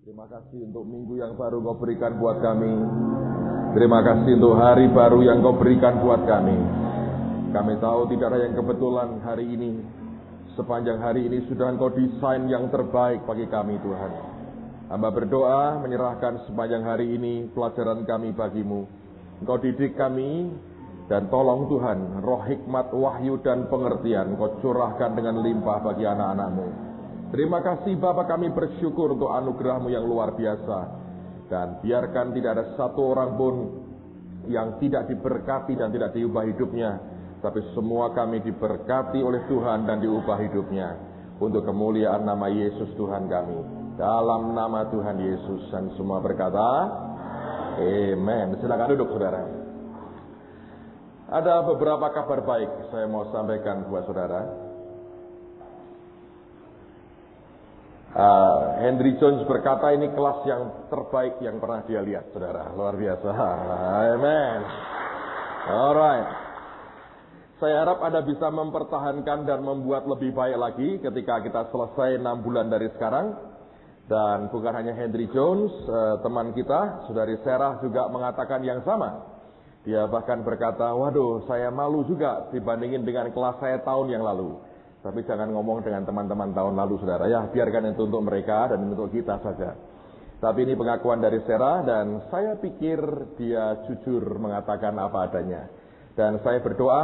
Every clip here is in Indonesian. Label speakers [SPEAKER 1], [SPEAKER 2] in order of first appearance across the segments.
[SPEAKER 1] Terima kasih untuk minggu yang baru Kau berikan buat kami. Terima kasih untuk hari baru yang Kau berikan buat kami. Kami tahu tidak ada yang kebetulan hari ini. Sepanjang hari ini sudah Engkau desain yang terbaik bagi kami, Tuhan. Hamba berdoa menyerahkan sepanjang hari ini pelajaran kami bagimu. Engkau didik kami dan tolong Tuhan, roh hikmat, wahyu dan pengertian Engkau curahkan dengan limpah bagi anak-anak-Mu. Terima kasih Bapa, kami bersyukur untuk anugerah-Mu yang luar biasa. Dan biarkan tidak ada satu orang pun yang tidak diberkati dan tidak diubah hidupnya. Tapi semua kami diberkati oleh Tuhan dan diubah hidupnya. Untuk kemuliaan nama Yesus Tuhan kami. Dalam nama Tuhan Yesus. Dan semua berkata, Amen. Silakan duduk saudara. Ada beberapa kabar baik saya mau sampaikan buat saudara. Henry Jones berkata ini kelas yang terbaik yang pernah dia lihat, saudara. Luar biasa. Amen. Alright. Saya harap Anda bisa mempertahankan dan membuat lebih baik lagi ketika kita selesai 6 bulan dari sekarang. Dan bukan hanya Henry Jones, teman kita, Saudari Sarah juga mengatakan yang sama. Dia bahkan berkata, waduh saya malu juga dibandingin dengan kelas saya tahun yang lalu. Tapi jangan ngomong dengan teman-teman tahun lalu, saudara. Ya, biarkan itu untuk mereka dan untuk kita saja. Tapi ini pengakuan dari Sarah dan saya pikir dia jujur mengatakan apa adanya. Dan saya berdoa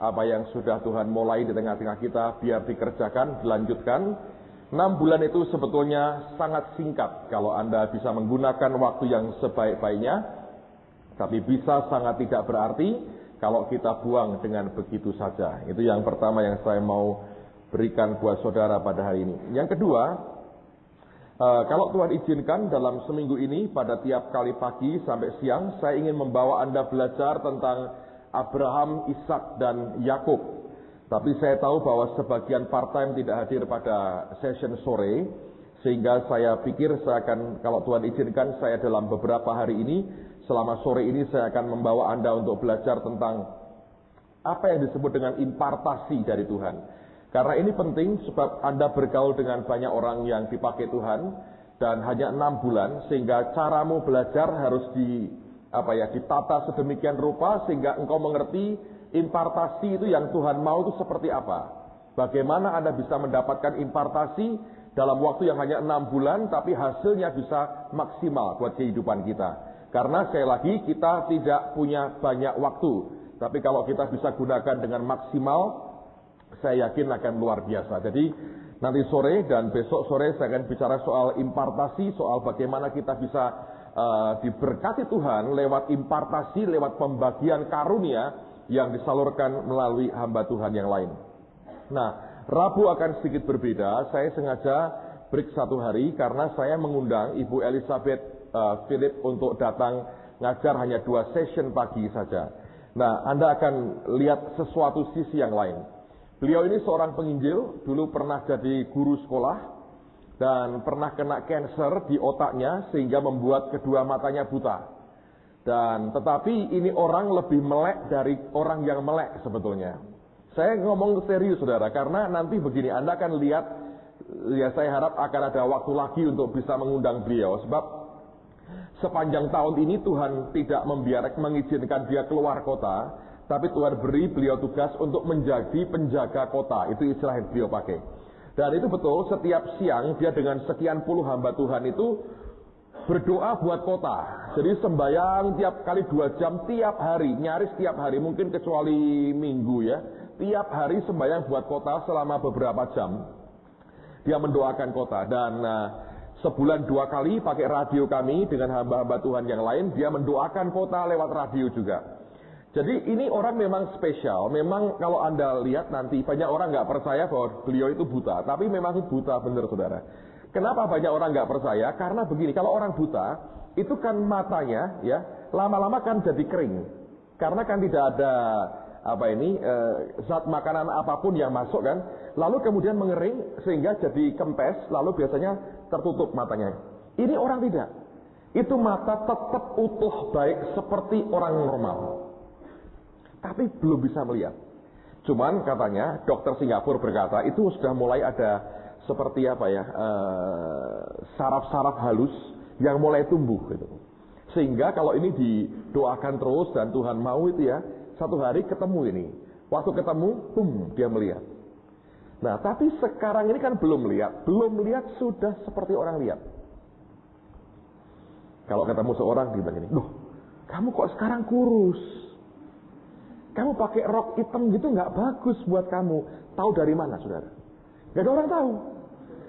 [SPEAKER 1] apa yang sudah Tuhan mulai di tengah-tengah kita biar dikerjakan, dilanjutkan. 6 bulan itu sebetulnya sangat singkat kalau Anda bisa menggunakan waktu yang sebaik-baiknya. Tapi bisa sangat tidak berarti kalau kita buang dengan begitu saja. Itu yang pertama yang saya mau berikan buat saudara pada hari ini. Yang kedua, kalau Tuhan izinkan dalam seminggu ini pada tiap kali pagi sampai siang, saya ingin membawa Anda belajar tentang Abraham, Ishak dan Yakub. Tapi saya tahu bahwa sebagian part-time tidak hadir pada session sore, sehingga saya pikir saya akan, kalau Tuhan izinkan, saya dalam beberapa hari ini, selama sore ini saya akan membawa Anda untuk belajar tentang apa yang disebut dengan impartasi dari Tuhan. Karena ini penting sebab Anda bergaul dengan banyak orang yang dipakai Tuhan dan hanya 6 bulan sehingga caramu belajar harus ditata sedemikian rupa sehingga engkau mengerti impartasi itu yang Tuhan mau itu seperti apa. Bagaimana Anda bisa mendapatkan impartasi dalam waktu yang hanya 6 bulan tapi hasilnya bisa maksimal buat kehidupan kita. Karena sekali lagi kita tidak punya banyak waktu. Tapi kalau kita bisa gunakan dengan maksimal, saya yakin akan luar biasa. Jadi nanti sore dan besok sore saya akan bicara soal impartasi, soal bagaimana kita bisa diberkati Tuhan lewat impartasi, lewat pembagian karunia yang disalurkan melalui hamba Tuhan yang lain. Nah, Rabu akan sedikit berbeda. Saya sengaja break 1 hari karena saya mengundang Ibu Elizabeth Philip untuk datang ngajar hanya 2 session pagi saja. Nah, Anda akan lihat sesuatu sisi yang lain. Beliau ini seorang penginjil, dulu pernah jadi guru sekolah dan pernah kena kanker di otaknya sehingga membuat kedua matanya buta. Dan tetapi ini orang lebih melek dari orang yang melek sebetulnya. Saya ngomong serius saudara, karena nanti begini, Anda akan lihat, ya saya harap akan ada waktu lagi untuk bisa mengundang beliau. Sebab sepanjang tahun ini Tuhan tidak mengizinkan dia keluar kota. Tapi Tuhan beri beliau tugas untuk menjadi penjaga kota. Itu istilah yang beliau pakai. Dan itu betul, setiap siang dia dengan sekian puluh hamba Tuhan itu berdoa buat kota. Jadi sembahyang tiap kali 2 jam tiap hari, nyaris tiap hari, mungkin kecuali minggu ya. Tiap hari sembahyang buat kota selama beberapa jam. Dia mendoakan kota dan sebulan 2 kali pakai radio kami dengan hamba-hamba Tuhan yang lain. Dia mendoakan kota lewat radio juga. Jadi ini orang memang spesial. Memang kalau Anda lihat nanti banyak orang nggak percaya bahwa beliau itu buta. Tapi memang buta benar saudara. Kenapa banyak orang nggak percaya? Karena begini, kalau orang buta itu kan matanya ya lama-lama kan jadi kering. Karena kan tidak ada zat makanan apapun yang masuk kan. Lalu kemudian mengering sehingga jadi kempes. Lalu biasanya tertutup matanya. Ini orang tidak. Itu mata tetap utuh baik seperti orang normal. Tapi belum bisa melihat. Cuman katanya dokter Singapura berkata itu sudah mulai ada seperti apa ya, saraf-saraf halus yang mulai tumbuh gitu. Sehingga kalau ini didoakan terus dan Tuhan mau itu ya, satu hari ketemu ini. Waktu ketemu, dia melihat. Nah, tapi sekarang ini kan belum lihat sudah seperti orang lihat. Kalau ketemu seorang dia bilang gini, "Loh, kamu kok sekarang kurus? Kamu pakai rok hitam gitu nggak bagus buat kamu." Tahu dari mana, saudara? Gak ada orang tahu.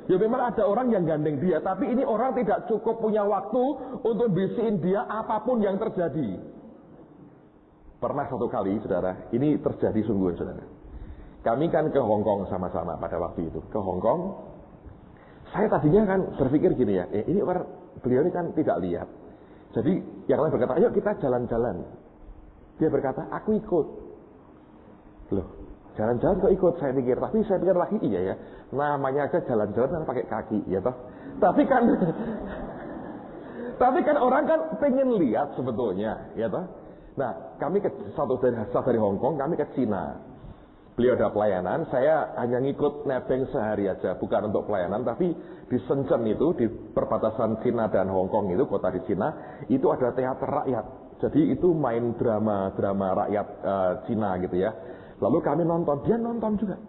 [SPEAKER 1] Ya memang ada orang yang gandeng dia, tapi ini orang tidak cukup punya waktu untuk bisiin dia apapun yang terjadi. Pernah satu kali, saudara, ini terjadi sungguh, saudara. Kami kan ke Hong Kong sama-sama pada waktu itu. Ke Hong Kong, saya tadinya kan berpikir gini ya, ini orang beliau ini kan tidak lihat. Jadi yang lain berkata, ayo kita jalan-jalan. Dia berkata, aku ikut. Loh, jalan-jalan kok ikut? Saya pikir lagi iya ya. Namanya aja jalan-jalan kan pakai kaki, ya toh. Tapi kan orang kan pengen lihat sebetulnya, ya toh. Nah, kami ke dari Hong Kong, kami ke Cina. Beliau ada pelayanan, saya hanya ngikut nebeng sehari aja, bukan untuk pelayanan, tapi di Shenzhen itu, di perbatasan Cina dan Hong Kong itu, kota di Cina, itu ada teater rakyat. Jadi itu main drama rakyat Cina gitu ya. Lalu kami nonton, dia nonton juga.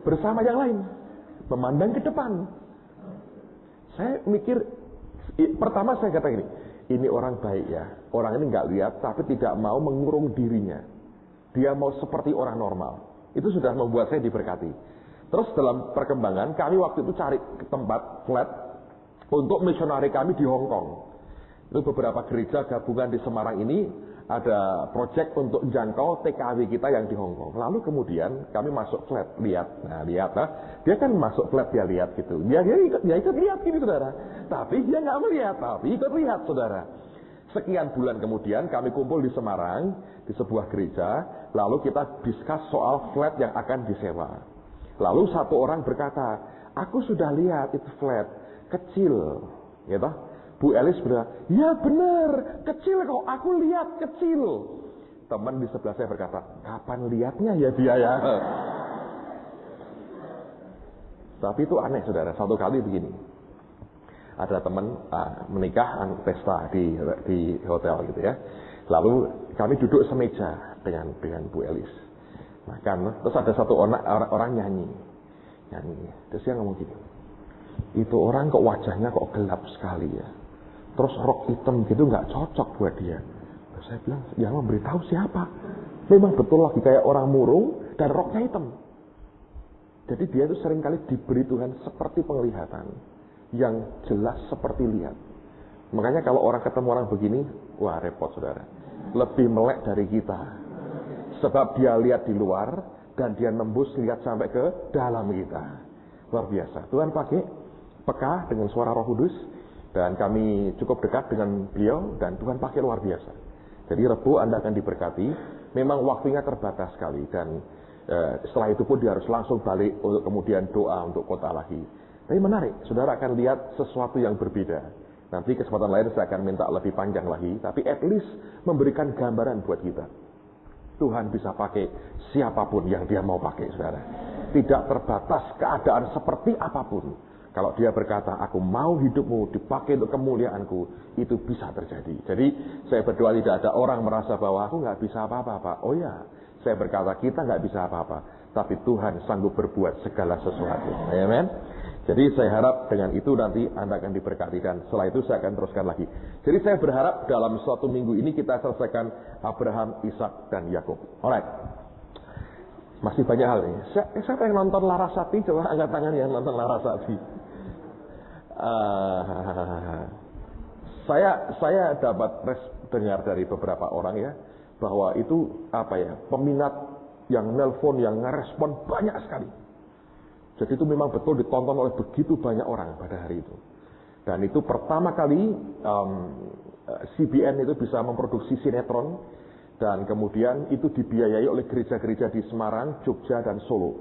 [SPEAKER 1] Bersama yang lain, memandang ke depan. Saya mikir, pertama saya kata gini, ini orang baik ya. Orang ini nggak lihat, tapi tidak mau mengurung dirinya. Dia mau seperti orang normal. Itu sudah membuat saya diberkati. Terus dalam perkembangan, kami waktu itu cari tempat flat untuk misionari kami di Hong Kong. Itu beberapa gereja gabungan di Semarang ini ada proyek untuk jangkau TKW kita yang di Hong Kong. Lalu kemudian kami masuk flat, lihat. Nah, dia kan masuk flat, dia lihat gitu. Dia ikut lihat gini, saudara. Tapi dia nggak melihat, tapi ikut lihat, saudara. Sekian bulan kemudian kami kumpul di Semarang, di sebuah gereja. Lalu kita diskus soal flat yang akan disewa. Lalu satu orang berkata, aku sudah lihat itu flat, kecil. Gitu. Bu Elis berkata, ya benar, kecil kok, aku lihat kecil. Teman di sebelah saya berkata, kapan lihatnya ya dia ya? Tapi itu aneh, saudara. Satu kali begini, ada teman menikah, pesta di hotel gitu ya. Lalu kami duduk semeja dengan Bu Elis. Makan, terus ada satu orang nyanyi. Terus dia ngomong gini, itu orang kok wajahnya kok gelap sekali ya. Terus rok hitam gitu nggak cocok buat dia. Terus saya bilang, yang memberitahu siapa? Memang betul lagi kayak orang murung dan roknya hitam. Jadi dia itu seringkali diberi Tuhan seperti penglihatan yang jelas seperti lihat. Makanya kalau orang ketemu orang begini, wah repot, saudara. Lebih melek dari kita. Sebab dia lihat di luar dan dia nembus lihat sampai ke dalam kita. Luar biasa. Tuhan pakai peka dengan suara Roh Kudus. Dan kami cukup dekat dengan beliau dan Tuhan pakai luar biasa. Jadi Rebu Anda akan diberkati. Memang waktunya terbatas sekali dan setelah itu pun dia harus langsung balik untuk kemudian doa untuk kota lagi. Tapi menarik, saudara akan lihat sesuatu yang berbeda. Nanti kesempatan lain saya akan minta lebih panjang lagi, tapi at least memberikan gambaran buat kita. Tuhan bisa pakai siapapun yang dia mau pakai, saudara. Tidak terbatas keadaan seperti apapun. Kalau dia berkata, aku mau hidupmu dipakai untuk kemuliaanku, itu bisa terjadi. Jadi saya berdoa tidak ada orang merasa bahwa aku nggak bisa apa-apa, Pak. Oh ya, saya berkata kita nggak bisa apa-apa, tapi Tuhan sanggup berbuat segala sesuatu. Amen. Jadi saya harap dengan itu nanti Anda akan diberkati dan setelah itu saya akan teruskan lagi. Jadi saya berharap dalam suatu minggu ini kita selesaikan Abraham, Ishak dan Yakub. Alright. Masih banyak hal ini. Saya pengen nonton Larasati, coba angkat tangan yang nonton Larasati. Saya dapat dengar dari beberapa orang ya bahwa itu peminat yang nelpon, yang ngerespon banyak sekali. Jadi itu memang betul ditonton oleh begitu banyak orang pada hari itu. Dan itu pertama kali CBN itu bisa memproduksi sinetron dan kemudian itu dibiayai oleh gereja-gereja di Semarang, Jogja dan Solo.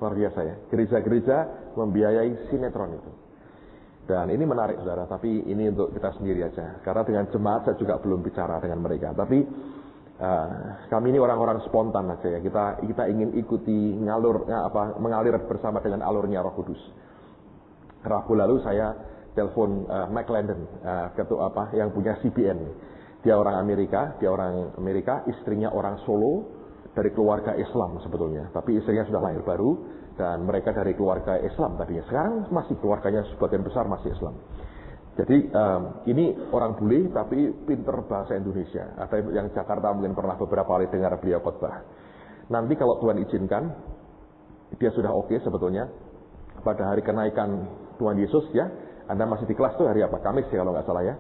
[SPEAKER 1] Luar biasa ya, gereja-gereja membiayai sinetron itu. Dan ini menarik, saudara, tapi ini untuk kita sendiri aja. Karena dengan jemaat saya juga belum bicara dengan mereka. Tapi Kami ini orang-orang spontan aja ya. Kita ingin ikuti mengalir bersama dengan alurnya Roh Kudus. Rabu lalu saya telepon Mike Landon, ketua yang punya CBN. Dia orang Amerika, istrinya orang Solo dari keluarga Islam sebetulnya. Tapi istrinya sudah lahir baru dan mereka dari keluarga Islam tadinya. Sekarang masih keluarganya sebagian besar masih Islam. Jadi ini orang bule tapi pinter bahasa Indonesia. Ada yang Jakarta mungkin pernah beberapa kali dengar beliau khotbah. Nanti kalau Tuhan izinkan, dia sudah oke sebetulnya. Pada hari kenaikan Tuhan Yesus ya, Anda masih di kelas tuh hari apa? Kamis ya kalau nggak salah ya.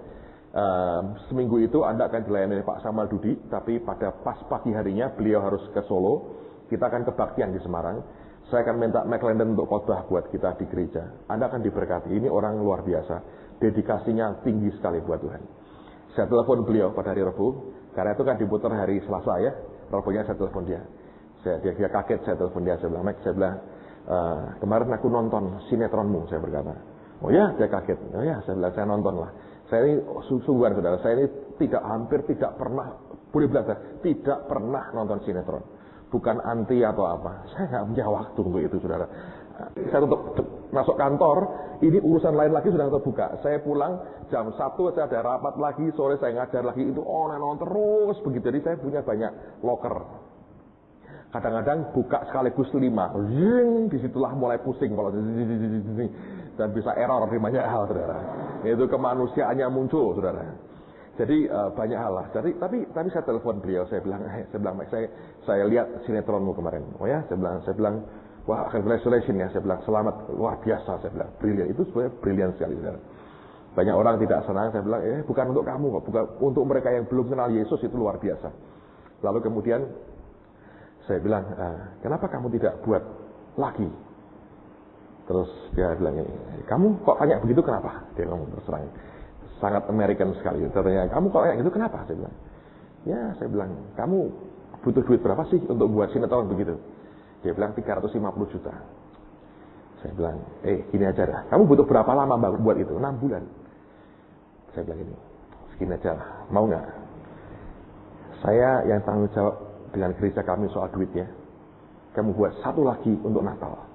[SPEAKER 1] Seminggu itu Anda akan dilayani oleh Pak Samuel Dudi. Tapi pada pas pagi harinya beliau harus ke Solo. Kita akan kebaktian di Semarang. Saya akan minta McLendon untuk khotbah buat kita di gereja. Anda akan diberkati. Ini orang luar biasa. Dedikasinya tinggi sekali buat Tuhan. Saya telepon beliau pada hari Rabu, karena itu kan diputar hari Selasa ya. Rabunya saya telepon dia. Dia kaget, saya telepon dia. Saya bilang, kemarin aku nonton sinetronmu, saya berkata. Oh ya, dia kaget. Oh ya, saya bilang, saya nonton lah. Saya ini sungguhan saudara, saya ini hampir tidak pernah, boleh bilang tidak pernah nonton sinetron. Bukan anti atau apa. Saya nggak punya waktu untuk itu saudara. Saya untuk masuk kantor, ini urusan lain lagi sudah terbuka. Saya pulang jam 1 saya ada rapat lagi, sore saya ngajar lagi, itu on terus begitu. Jadi saya punya banyak locker. Kadang-kadang buka sekaligus 5. Disitulah mulai pusing kalau dan bisa error di banyak hal, saudara. Itu kemanusiaannya muncul, saudara. Jadi banyak hal lah. Tapi saya telepon beliau, saya bilang, saya lihat sinetronmu kemarin. Oh ya, saya bilang wah, congratulations ya, saya bilang selamat, luar biasa, saya bilang brilian. Itu sebenarnya brilian sekali, saudara. Banyak orang tidak senang, saya bilang bukan untuk kamu kok, bukan untuk mereka yang belum kenal Yesus, itu luar biasa. Lalu kemudian saya bilang, kenapa kamu tidak buat lagi? Terus dia bilang, kamu kok tanya begitu kenapa? Dia ngomong terserang, sangat American sekali. Ternyata kamu kok kayak gitu kenapa? Saya bilang, ya saya bilang, kamu butuh duit berapa sih untuk buat sinetron begitu? Dia bilang 350 juta. Saya bilang, gini aja dah. Kamu butuh berapa lama buat itu? 6 bulan. Saya bilang gini, segini aja lah. Mau nggak? Saya yang tanggung jawab dengan gereja kami soal duitnya. Kamu buat satu lagi untuk Natal.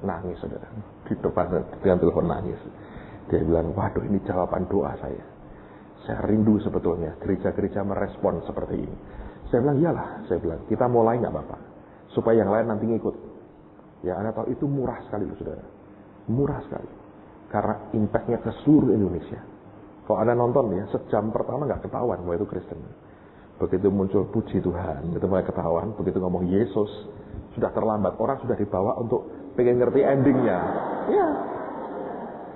[SPEAKER 1] Nangis saudara. Di depan dengan telepon nangis. Dia bilang, waduh ini jawaban doa saya. Saya rindu sebetulnya gereja-gereja merespon seperti ini. Saya bilang, iyalah. Saya bilang, kita mulai nggak apa-apa. Supaya yang lain nanti ngikut. Ya Anda tahu itu murah sekali loh saudara. Murah sekali. Karena impactnya ke seluruh Indonesia. Kalau Anda nonton ya, sejam pertama nggak ketahuan bahwa itu Kristen. Begitu muncul puji Tuhan, itu mulai ketahuan. Begitu ngomong Yesus, sudah terlambat. Orang sudah dibawa untuk pengen ngerti endingnya. Ya,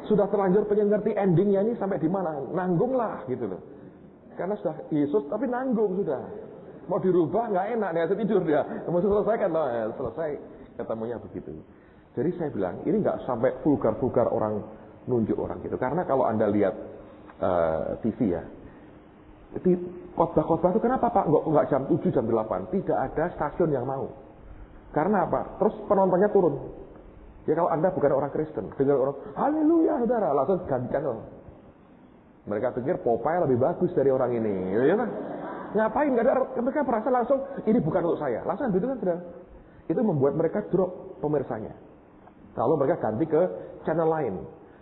[SPEAKER 1] sudah terlanjur pengen ngerti endingnya ini sampai di mana. Nanggung lah gitu loh. Karena sudah Yesus tapi nanggung sudah. Mau dirubah nggak enak, dia tidur dia. Mau selesai kan, selesai ketemunya begitu. Jadi saya bilang ini nggak sampai vulgar orang nunjuk orang gitu. Karena kalau Anda lihat TV ya, khotbah-khotbah itu kenapa Pak nggak jam 7 jam 8? Tidak ada stasiun yang mau. Karena apa? Terus penontonnya turun. Ya kalau Anda bukan orang Kristen, dengar orang haleluya saudara, langsung ganti channel. Mereka pikir Popeye lebih bagus dari orang ini, ya kan? Ngapain? Gak ada, mereka merasa langsung ini bukan untuk saya. Langsung gitu kan saudara. Itu membuat mereka drop pemirsanya. Lalu mereka ganti ke channel lain.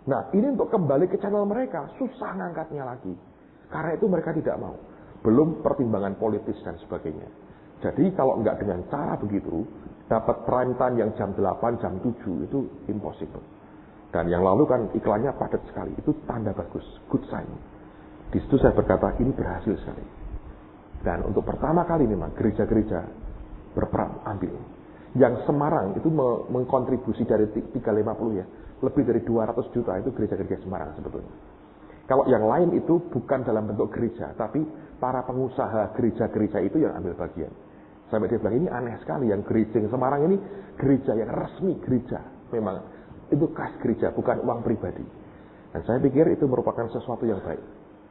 [SPEAKER 1] Nah ini untuk kembali ke channel mereka susah ngangkatnya lagi. Karena itu mereka tidak mau. Belum pertimbangan politis dan sebagainya. Jadi kalau nggak dengan cara begitu, dapat prime time yang jam 8, jam 7 itu impossible. Dan yang lalu kan iklannya padat sekali. Itu tanda bagus, good sign. Di situ saya berkata ini berhasil sekali. Dan untuk pertama kali memang gereja-gereja berperan ambil. Yang Semarang itu mengkontribusi dari 350 ya. Lebih dari 200 juta itu gereja-gereja Semarang sebetulnya. Kalau yang lain itu bukan dalam bentuk gereja. Tapi para pengusaha gereja-gereja itu yang ambil bagian. Sampai dia bilang ini aneh sekali. Yang gereja yang Semarang ini gereja yang resmi gereja. Memang itu kas gereja bukan uang pribadi. Dan saya pikir itu merupakan sesuatu yang baik.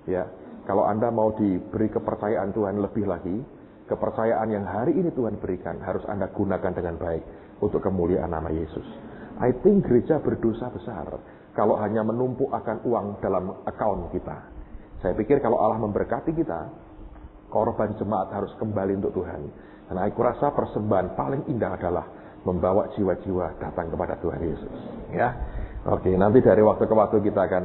[SPEAKER 1] Ya. Kalau Anda mau diberi kepercayaan Tuhan lebih lagi, kepercayaan yang hari ini Tuhan berikan, harus Anda gunakan dengan baik untuk kemuliaan nama Yesus. I think gereja berdosa besar kalau hanya menumpuk akan uang dalam account kita. Saya pikir kalau Allah memberkati kita, Korban jemaat harus kembali untuk Tuhan. Dan aku rasa persembahan paling indah adalah membawa jiwa-jiwa datang kepada Tuhan Yesus. Ya, oke. Nanti dari waktu ke waktu kita akan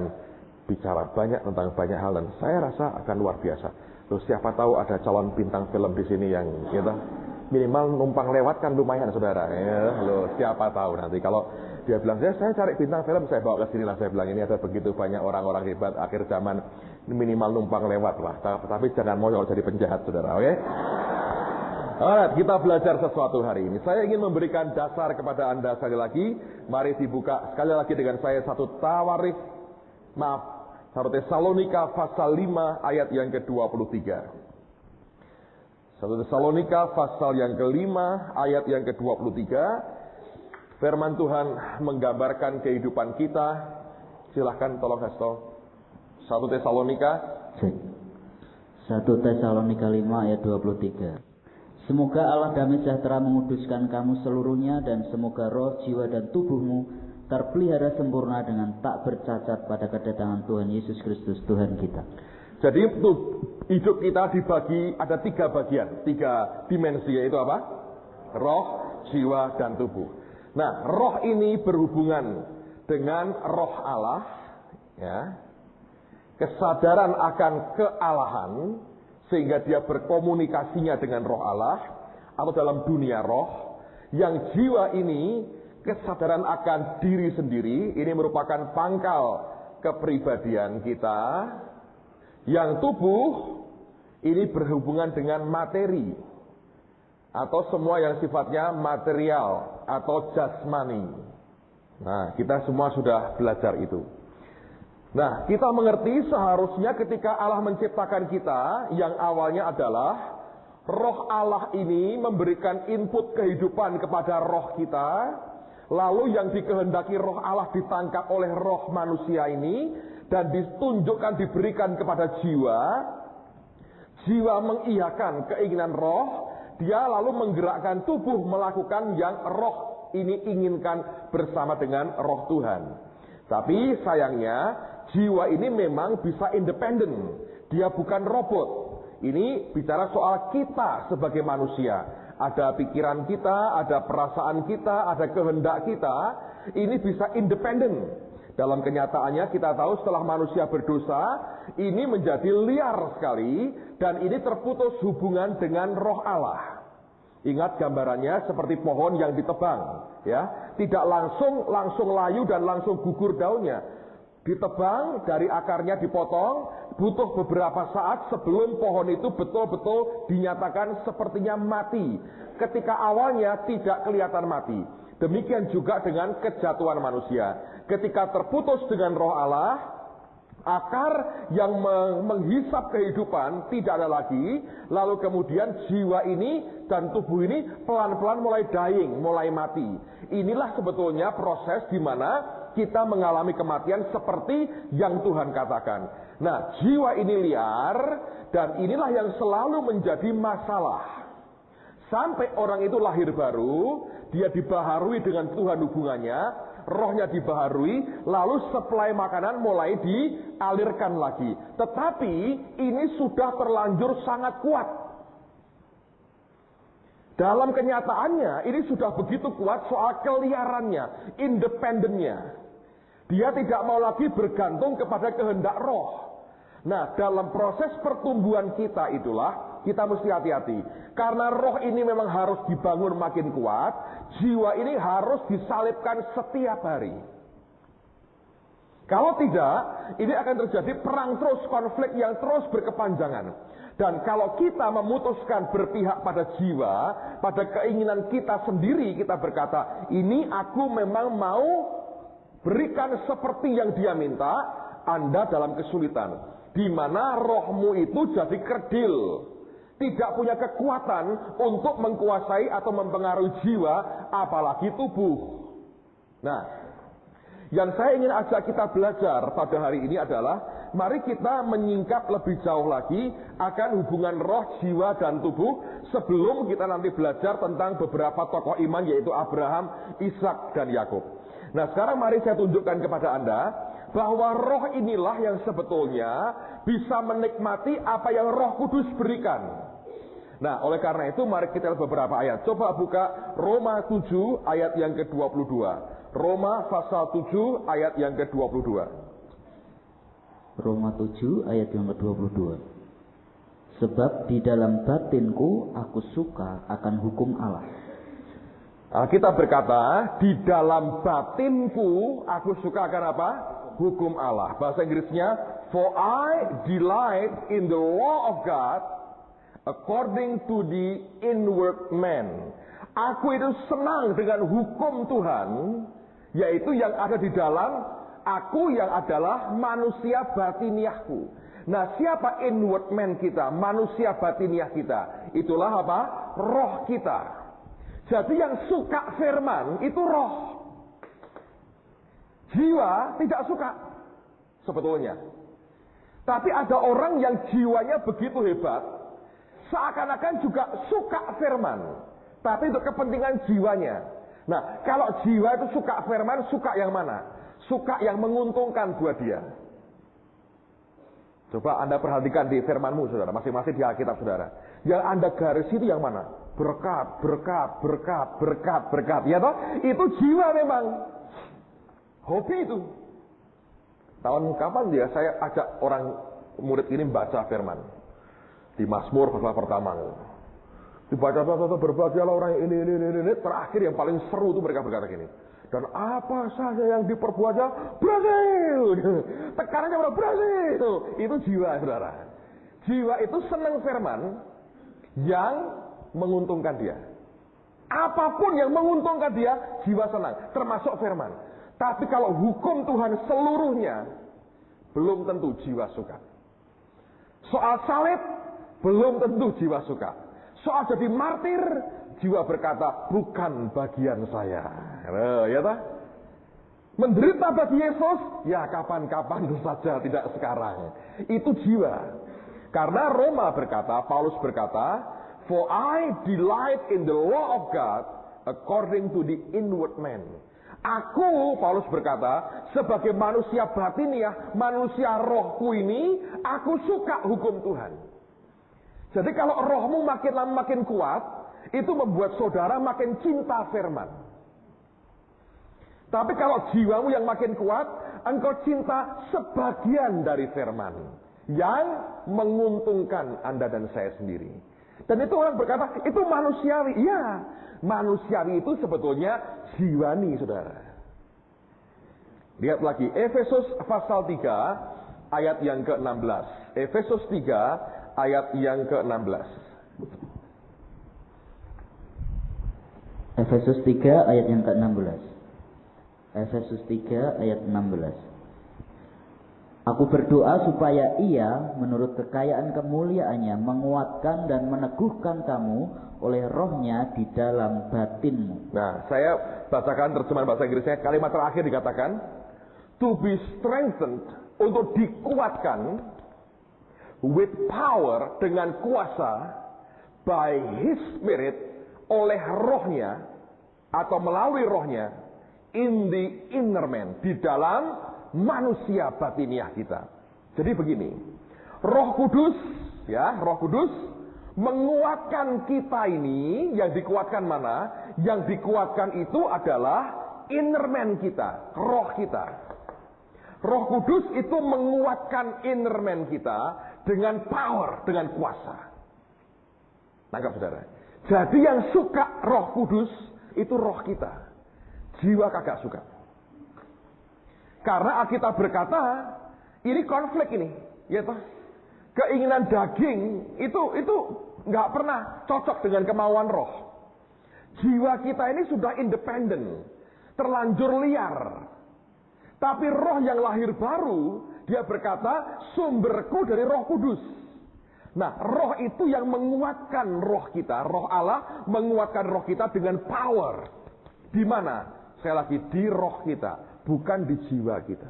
[SPEAKER 1] bicara banyak tentang banyak hal dan saya rasa akan luar biasa. Loh, siapa tahu ada calon bintang film di sini yang gitu, minimal numpang lewat kan lumayan saudara. Ya, loh, siapa tahu nanti kalau dia bilang saya cari bintang film, saya bawa ke sini lah. Saya bilang ini ada begitu banyak orang-orang hebat akhir zaman, minimal numpang lewat lah. Tapi jangan moyol jadi penjahat saudara. Oke? Alright, kita belajar sesuatu hari ini. Saya ingin memberikan dasar kepada Anda sekali lagi. Mari dibuka sekali lagi dengan saya satu Tesalonika pasal 5 ayat yang ke-23. 1 Tesalonika pasal yang ke-5 ayat yang ke-23. Firman Tuhan menggambarkan kehidupan kita. Silahkan tolong Hasto. 1 Tesalonika
[SPEAKER 2] 1 Tesalonika 5 ayat 23. Semoga Allah damai sejahtera menguduskan kamu seluruhnya, dan semoga roh, jiwa, dan tubuhmu terpelihara sempurna dengan tak bercacat pada kedatangan Tuhan Yesus Kristus Tuhan kita.
[SPEAKER 1] Jadi hidup kita dibagi ada 3 bagian, 3 dimensi, yaitu apa? Roh, jiwa, dan tubuh. Nah, roh ini berhubungan dengan roh Allah, ya. Kesadaran akan kealahan, sehingga dia berkomunikasinya dengan roh Allah, atau dalam dunia roh. Yang jiwa ini, kesadaran akan diri sendiri, ini merupakan pangkal kepribadian kita. Yang tubuh, ini berhubungan dengan materi, atau semua yang sifatnya material, atau jasmani. Nah, kita semua sudah belajar itu. Nah, kita mengerti seharusnya ketika Allah menciptakan kita, yang awalnya adalah roh Allah ini memberikan input kehidupan kepada roh kita, lalu yang dikehendaki roh Allah ditangkap oleh roh manusia ini, dan ditunjukkan diberikan kepada jiwa. Jiwa mengiyakan keinginan roh, dia lalu menggerakkan tubuh melakukan yang roh ini inginkan bersama dengan roh Tuhan. Tapi sayangnya, jiwa ini memang bisa independen. Dia bukan robot. Ini bicara soal kita sebagai manusia. Ada pikiran kita, ada perasaan kita, ada kehendak kita. Ini bisa independen. Dalam kenyataannya kita tahu setelah manusia berdosa, ini menjadi liar sekali. Dan ini terputus hubungan dengan roh Allah. Ingat gambarannya seperti pohon yang ditebang. Ya, tidak langsung layu dan langsung gugur daunnya. Ditebang, dari akarnya dipotong, butuh beberapa saat sebelum pohon itu betul-betul dinyatakan sepertinya mati. Ketika awalnya tidak kelihatan mati. Demikian juga dengan kejatuhan manusia. Ketika terputus dengan roh Allah, akar yang menghisap kehidupan tidak ada lagi. Lalu kemudian jiwa ini dan tubuh ini pelan-pelan mulai dying, mulai mati. Inilah sebetulnya proses di mana kita mengalami kematian seperti yang Tuhan katakan. Nah, jiwa ini liar, dan inilah yang selalu menjadi masalah. Sampai orang itu lahir baru, dia dibaharui dengan Tuhan hubungannya, rohnya dibaharui, lalu suplai makanan mulai dialirkan lagi. Tetapi ini sudah terlanjur sangat kuat. Dalam kenyataannya, ini sudah begitu kuat soal keliarannya, independennya. Dia tidak mau lagi bergantung kepada kehendak roh. Nah, dalam proses pertumbuhan kita itulah, kita mesti hati-hati. Karena roh ini memang harus dibangun makin kuat, jiwa ini harus disalibkan setiap hari. Kalau tidak, ini akan terjadi perang terus, konflik yang terus berkepanjangan. Dan kalau kita memutuskan berpihak pada jiwa, pada keinginan kita sendiri, kita berkata, ini aku memang mau berikan seperti yang dia minta, Anda dalam kesulitan. Di mana rohmu itu jadi kerdil. Tidak punya kekuatan untuk mengkuasai atau mempengaruhi jiwa, apalagi tubuh. Nah, yang saya ingin ajak kita belajar pada hari ini adalah, mari kita menyingkap lebih jauh lagi akan hubungan roh, jiwa, dan tubuh sebelum kita nanti belajar tentang beberapa tokoh iman, yaitu Abraham, Ishak, dan Yakub. Nah, sekarang mari saya tunjukkan kepada Anda bahwa roh inilah yang sebetulnya bisa menikmati apa yang Roh Kudus berikan. Nah, oleh karena itu mari kita lihat beberapa ayat. Coba buka Roma 7 ayat yang ke-22. Roma pasal 7 ayat yang ke-22.
[SPEAKER 2] Roma 7 ayat yang ke-22. Sebab di dalam batinku aku suka akan hukum Allah.
[SPEAKER 1] Kita berkata, di dalam batinku aku suka akan apa? Hukum Allah. Bahasa Inggrisnya, for I delight in the law of God according to the inward man. Aku itu senang dengan hukum Tuhan, yaitu yang ada di dalam aku yang adalah manusia batiniahku. Nah, siapa inward man kita? Manusia batiniah kita. Itulah apa? Roh kita. Jadi yang suka firman itu roh. Jiwa tidak suka sebetulnya. Tapi ada orang yang jiwanya begitu hebat, seakan-akan juga suka firman, tapi untuk kepentingan jiwanya. Nah, kalau jiwa itu suka firman, suka yang mana? Suka yang menguntungkan buat dia. Coba Anda perhatikan di firmanmu, saudara, masing-masing di Alkitab, saudara. Yang Anda garis itu yang mana? Berkat, berkat, berkat, berkat, berkat. Ya toh? Itu jiwa memang. Hobi itu. Tahun kapan dia saya ajak orang murid ini baca firman. Di Mazmur pasal pertama. Dibaca berbahagialah orang ini. Terakhir yang paling seru itu mereka berkata gini. Dan apa saja yang diperbuatnya berhasil. Tekanannya pada berhasil. Itu jiwa, saudara. Jiwa itu senang firman yang menguntungkan dia. Apapun yang menguntungkan dia, jiwa senang. Termasuk firman. Tapi kalau hukum Tuhan seluruhnya, belum tentu jiwa suka. Soal salib, belum tentu jiwa suka. Soal jadi martir, jiwa berkata, bukan bagian saya. Ya tak? Menderita bagi Yesus, ya kapan-kapan saja, tidak sekarang. Itu jiwa. Karena Roma berkata, Paulus berkata, for I delight in the law of God according to the inward man. Aku, Paulus berkata, sebagai manusia batiniah, manusia rohku ini, aku suka hukum Tuhan. Jadi kalau rohmu makin lama makin kuat, itu membuat saudara makin cinta firman. Tapi kalau jiwamu yang makin kuat, engkau cinta sebagian dari firman yang menguntungkan Anda dan saya sendiri. Dan itu orang berkata, itu manusiawi. Iya, manusiawi itu sebetulnya jiwani, saudara. Lihat lagi, Efesus pasal 3 ayat yang ke-16. Efesus 3 ayat yang ke-16.
[SPEAKER 2] Efesus 3 ayat yang ke-16. Efesus 3 ayat 16. Aku berdoa supaya Ia menurut kekayaan kemuliaannya menguatkan dan meneguhkan kamu oleh rohnya di dalam batinmu.
[SPEAKER 1] Nah, saya bacakan terjemahan bahasa Inggrisnya. Kalimat terakhir dikatakan, to be strengthened, untuk dikuatkan, with power, dengan kuasa, by His Spirit, oleh rohnya, atau melalui rohnya, in the inner man, di dalam manusia batiniah kita. Jadi begini, Roh Kudus, ya, Roh Kudus menguatkan kita ini. Yang dikuatkan mana? Yang dikuatkan itu adalah inner man kita, roh kita. Roh Kudus itu menguatkan inner man kita dengan power, dengan kuasa. Tangkap, saudara. Jadi yang suka Roh Kudus itu roh kita. Jiwa kagak suka. Karena Alkitab berkata, ini konflik ini, ya toh. Keinginan daging itu nggak pernah cocok dengan kemauan roh. Jiwa kita ini sudah independen, terlanjur liar. Tapi roh yang lahir baru, dia berkata, sumberku dari Roh Kudus. Nah, roh itu yang menguatkan roh kita, roh Allah menguatkan roh kita dengan power. Di mana? Sekali lagi, di roh kita, bukan di jiwa kita.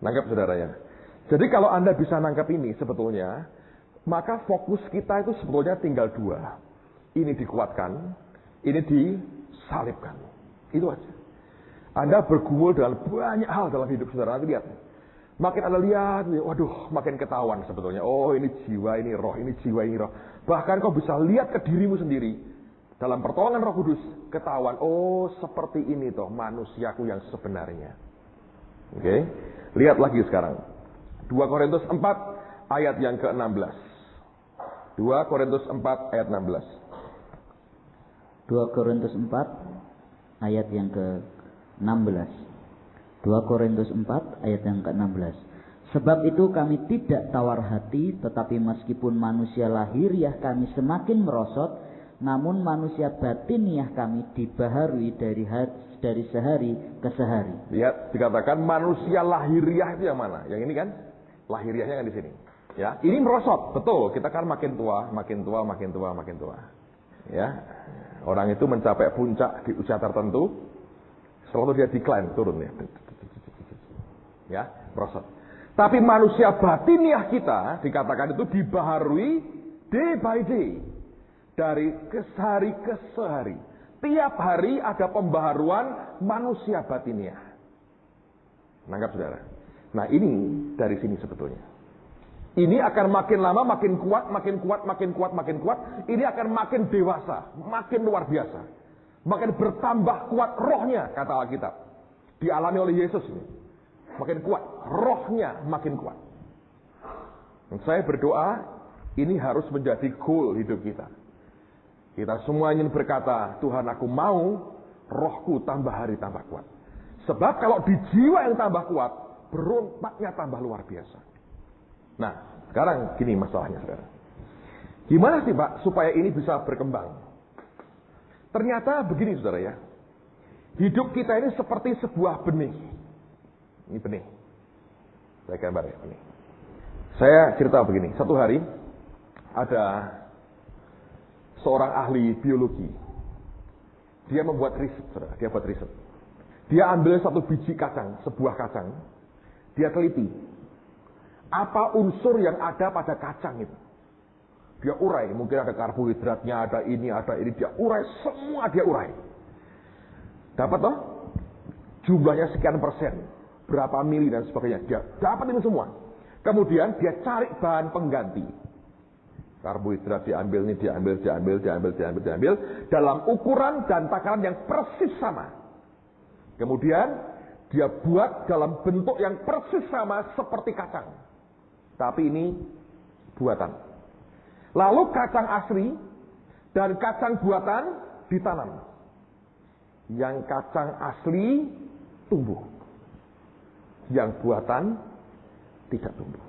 [SPEAKER 1] Nangkap, saudara ya? Jadi kalau Anda bisa nangkap ini sebetulnya, maka fokus kita itu sebetulnya tinggal dua. Ini dikuatkan, ini disalibkan. Itu aja. Anda bergumul dengan banyak hal dalam hidup saudara. Nanti lihat. Makin Anda lihat, waduh, makin ketahuan sebetulnya. Oh, ini jiwa, ini roh, ini jiwa, ini roh. Bahkan kau bisa lihat ke dirimu sendiri. Dalam pertolongan Roh Kudus, ketahuan, oh seperti ini toh manusiaku yang sebenarnya. Oke, lihat lagi sekarang. 2 Korintus 4 ayat yang ke-16. 2 Korintus 4 ayat 16.
[SPEAKER 2] 2 Korintus 4 ayat yang ke-16. 2 Korintus 4 ayat yang ke-16. Sebab itu kami tidak tawar hati, tetapi meskipun manusia lahiriah kami semakin merosot, namun manusia batiniah kami dibaharui dari sehari ke sehari.
[SPEAKER 1] Lihat, dikatakan manusia lahiriah itu yang mana? Yang ini kan? Lahiriahnya kan di sini. Ya, ini merosot, betul. Kita kan makin tua, makin tua, makin tua, makin tua. Ya, orang itu mencapai puncak di usia tertentu, selalu dia decline, turun ya. Ya, merosot. Tapi manusia batiniah kita dikatakan itu dibaharui day by day. Dari sehari ke sehari. Tiap hari ada pembaharuan manusia batiniah. Nangkap saudara? Nah ini dari sini sebetulnya. Ini akan makin lama makin kuat, makin kuat, makin kuat, makin kuat. Ini akan makin dewasa, makin luar biasa. Makin bertambah kuat rohnya, kata Alkitab. Dialami oleh Yesus ini. Makin kuat, rohnya makin kuat. Dan saya berdoa, ini harus menjadi goal hidup kita. Kita semua ingin berkata, Tuhan aku mau rohku tambah hari tambah kuat. Sebab kalau di jiwa yang tambah kuat, berompaknya tambah luar biasa. Nah, sekarang gini masalahnya saudara. Gimana sih Pak supaya ini bisa berkembang? Ternyata begini saudara ya. Hidup kita ini seperti sebuah benih. Ini benih. Saya gambar ya benih. Saya cerita begini. Satu hari ada seorang ahli biologi. Dia membuat riset, saudara. Dia buat riset. Dia ambil satu biji kacang, sebuah kacang. Dia teliti. Apa unsur yang ada pada kacang itu? Dia urai. Mungkin ada karbohidratnya, ada ini. Dia urai, semua dia urai. Dapat toh? Jumlahnya sekian persen. Berapa mili dan sebagainya. Dia dapat ini semua. Kemudian dia cari bahan pengganti. Karbohidrat diambil, ini diambil. Dalam ukuran dan takaran yang persis sama. Kemudian dia buat dalam bentuk yang persis sama seperti kacang. Tapi ini buatan. Lalu kacang asli dan kacang buatan ditanam. Yang kacang asli tumbuh. Yang buatan tidak tumbuh.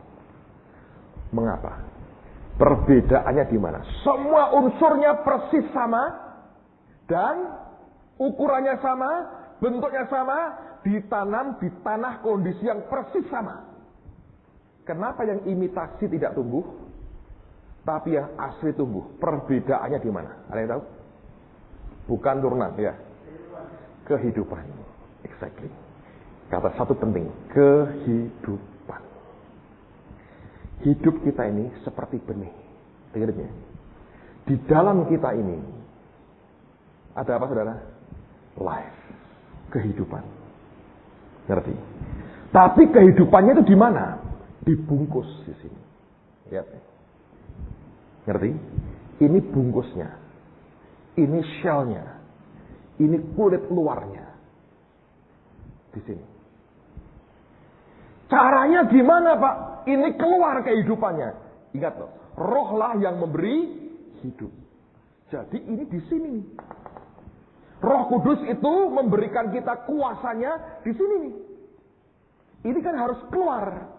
[SPEAKER 1] Mengapa? Perbedaannya di mana? Semua unsurnya persis sama dan ukurannya sama, bentuknya sama, ditanam di tanah kondisi yang persis sama. Kenapa yang imitasi tidak tumbuh, tapi yang asli tumbuh? Perbedaannya di mana? Ada yang tahu? Bukan turunan, ya. Kehidupan. Exactly. Kata satu penting, kehidupan. Hidup kita ini seperti benih. Dengarnya. Di dalam kita ini ada apa saudara? Life. Kehidupan. Ngerti? Tapi kehidupannya itu di mana? Dibungkus di sini. Lihat. Ngerti? Ini bungkusnya. Ini shellnya. Ini kulit luarnya. Di sini. Caranya gimana Pak? Ini keluar kehidupannya. Ingat loh, rohlah yang memberi hidup. Jadi ini di sini nih. Roh Kudus itu memberikan kita kuasanya di sini nih. Ini kan harus keluar.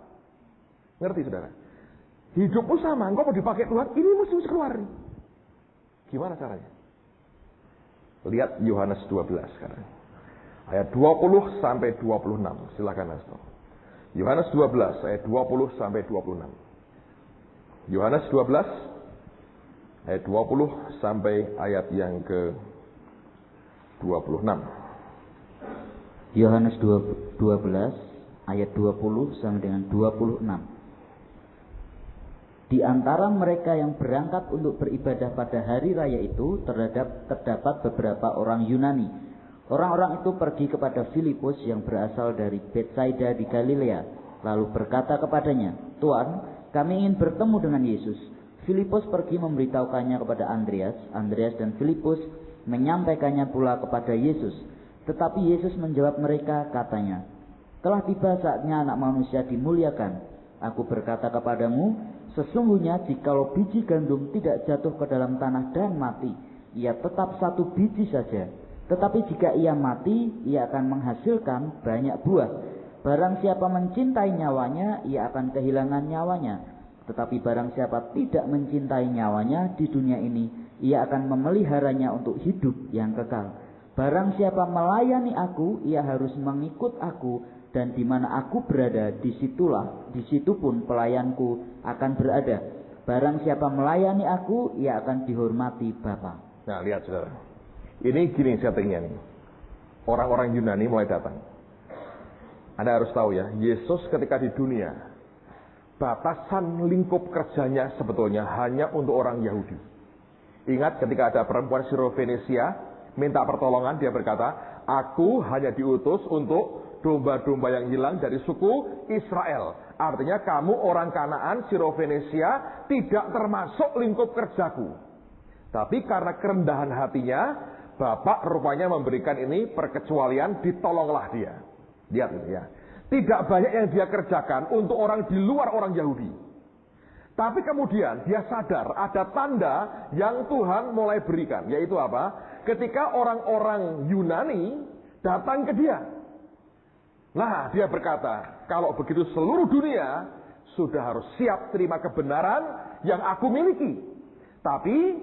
[SPEAKER 1] Ngerti saudara? Hidupmu sama, engkau mau dipakai Tuhan, ini mesti keluar nih. Gimana caranya? Lihat Yohanes 12 sekarang. Ayat 20 sampai 26. Silakan Astor. Yohanes 12 ayat 20 sampai 26. Yohanes 12 ayat 20 sampai ayat yang ke 26.
[SPEAKER 2] Yohanes 12 ayat 20 sampai dengan 26. Di antara mereka yang berangkat untuk beribadah pada hari raya itu terdapat beberapa orang Yunani. Orang-orang itu pergi kepada Filipus yang berasal dari Betsaida di Galilea, lalu berkata kepadanya, "Tuan, kami ingin bertemu dengan Yesus." Filipus pergi memberitahukannya kepada Andreas. Andreas dan Filipus menyampaikannya pula kepada Yesus. Tetapi Yesus menjawab mereka, katanya, "Telah tiba saatnya Anak Manusia dimuliakan. Aku berkata kepadamu, sesungguhnya jikalau biji gandum tidak jatuh ke dalam tanah dan mati, ia tetap satu biji saja. Tetapi jika ia mati, ia akan menghasilkan banyak buah. Barang siapa mencintai nyawanya, ia akan kehilangan nyawanya. Tetapi barang siapa tidak mencintai nyawanya di dunia ini, ia akan memeliharanya untuk hidup yang kekal. Barang siapa melayani aku, ia harus mengikut aku, dan di mana aku berada, di situ pun pelayanku akan berada. Barang siapa melayani aku, ia akan dihormati Bapa."
[SPEAKER 1] Nah, lihat saudara. Ini gini settingnya nih. Orang-orang Yunani mulai datang. Anda harus tahu ya, Yesus ketika di dunia, batasan lingkup kerjanya sebetulnya hanya untuk orang Yahudi. Ingat ketika ada perempuan Sirofenisia minta pertolongan, dia berkata, "Aku hanya diutus untuk domba-domba yang hilang dari suku Israel." Artinya kamu orang Kanaan, Sirofenisia tidak termasuk lingkup kerjaku. Tapi karena kerendahan hatinya, Bapak rupanya memberikan ini perkecualian, ditolonglah dia. Lihat ini ya. Tidak banyak yang dia kerjakan untuk orang di luar orang Yahudi. Tapi kemudian dia sadar ada tanda yang Tuhan mulai berikan. Yaitu apa? Ketika orang-orang Yunani datang ke dia. Nah, dia berkata, kalau begitu seluruh dunia sudah harus siap terima kebenaran yang aku miliki. Tapi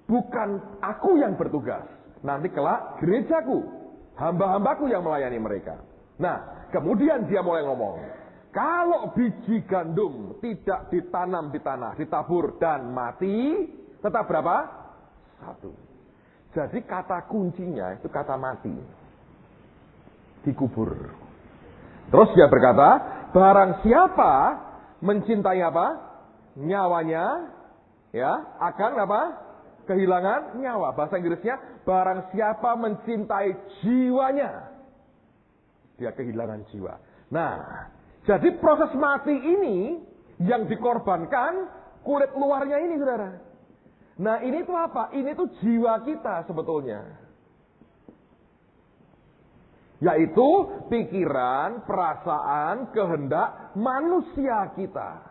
[SPEAKER 1] bukan aku yang bertugas. Nanti kelak gerejaku, hamba-hambaku yang melayani mereka. Nah, kemudian dia mulai ngomong, kalau biji gandum tidak ditanam di tanah, ditabur dan mati, tetap berapa? 1. Jadi kata kuncinya itu kata mati. Dikubur. Terus dia berkata, barang siapa mencintai apa? Nyawanya, ya, akan apa? Kehilangan nyawa. Bahasa Inggrisnya, barang siapa mencintai jiwanya, dia kehilangan jiwa. Nah, jadi proses mati ini yang dikorbankan kulit luarnya ini, saudara. Nah, ini tuh apa? Ini tuh jiwa kita sebetulnya. Yaitu pikiran, perasaan, kehendak manusia kita.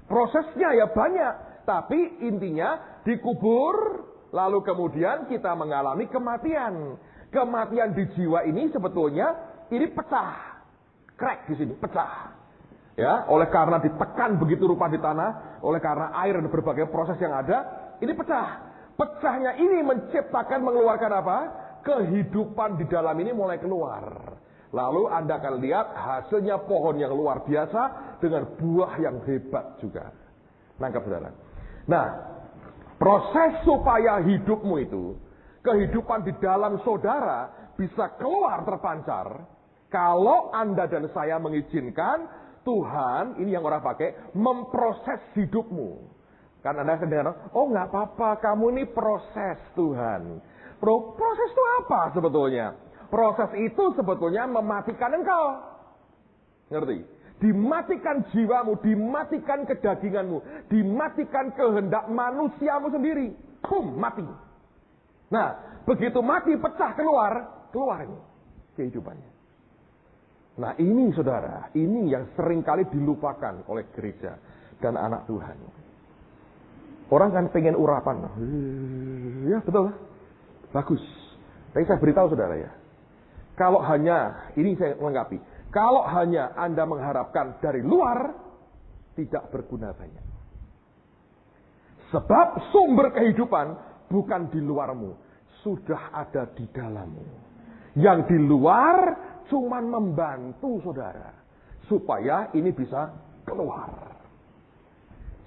[SPEAKER 1] Prosesnya ya banyak. Tapi intinya dikubur, lalu kemudian kita mengalami kematian. Kematian di jiwa ini sebetulnya ini pecah, crack di sini, pecah. Ya, oleh karena ditekan begitu rupa di tanah, oleh karena air dan berbagai proses yang ada, ini pecah. Pecahnya ini menciptakan, mengeluarkan apa? Kehidupan di dalam ini mulai keluar. Lalu Anda akan lihat hasilnya pohon yang luar biasa dengan buah yang hebat juga. Nangkap saudara. Nah, proses supaya hidupmu itu, kehidupan di dalam saudara bisa keluar terpancar, kalau Anda dan saya mengizinkan Tuhan, ini yang orang pakai, memproses hidupmu. Kan Anda dengar, oh nggak apa-apa, kamu ini proses Tuhan. Proses itu apa sebetulnya? Proses itu sebetulnya mematikan engkau. Ngerti? Dimatikan jiwamu, dimatikan kedaginganmu, dimatikan kehendak manusiamu sendiri. Boom, mati. Nah, begitu mati, pecah keluar ini kehidupannya. Nah, ini saudara, ini yang seringkali dilupakan oleh gereja dan anak Tuhan. Orang kan pengen urapan. Ya, betul lah. Bagus. Tapi saya beritahu saudara ya, kalau hanya, ini saya lengkapi. Kalau hanya Anda mengharapkan dari luar, tidak berguna banyak. Sebab sumber kehidupan bukan di luarmu, sudah ada di dalammu. Yang di luar cuman membantu saudara, supaya ini bisa keluar.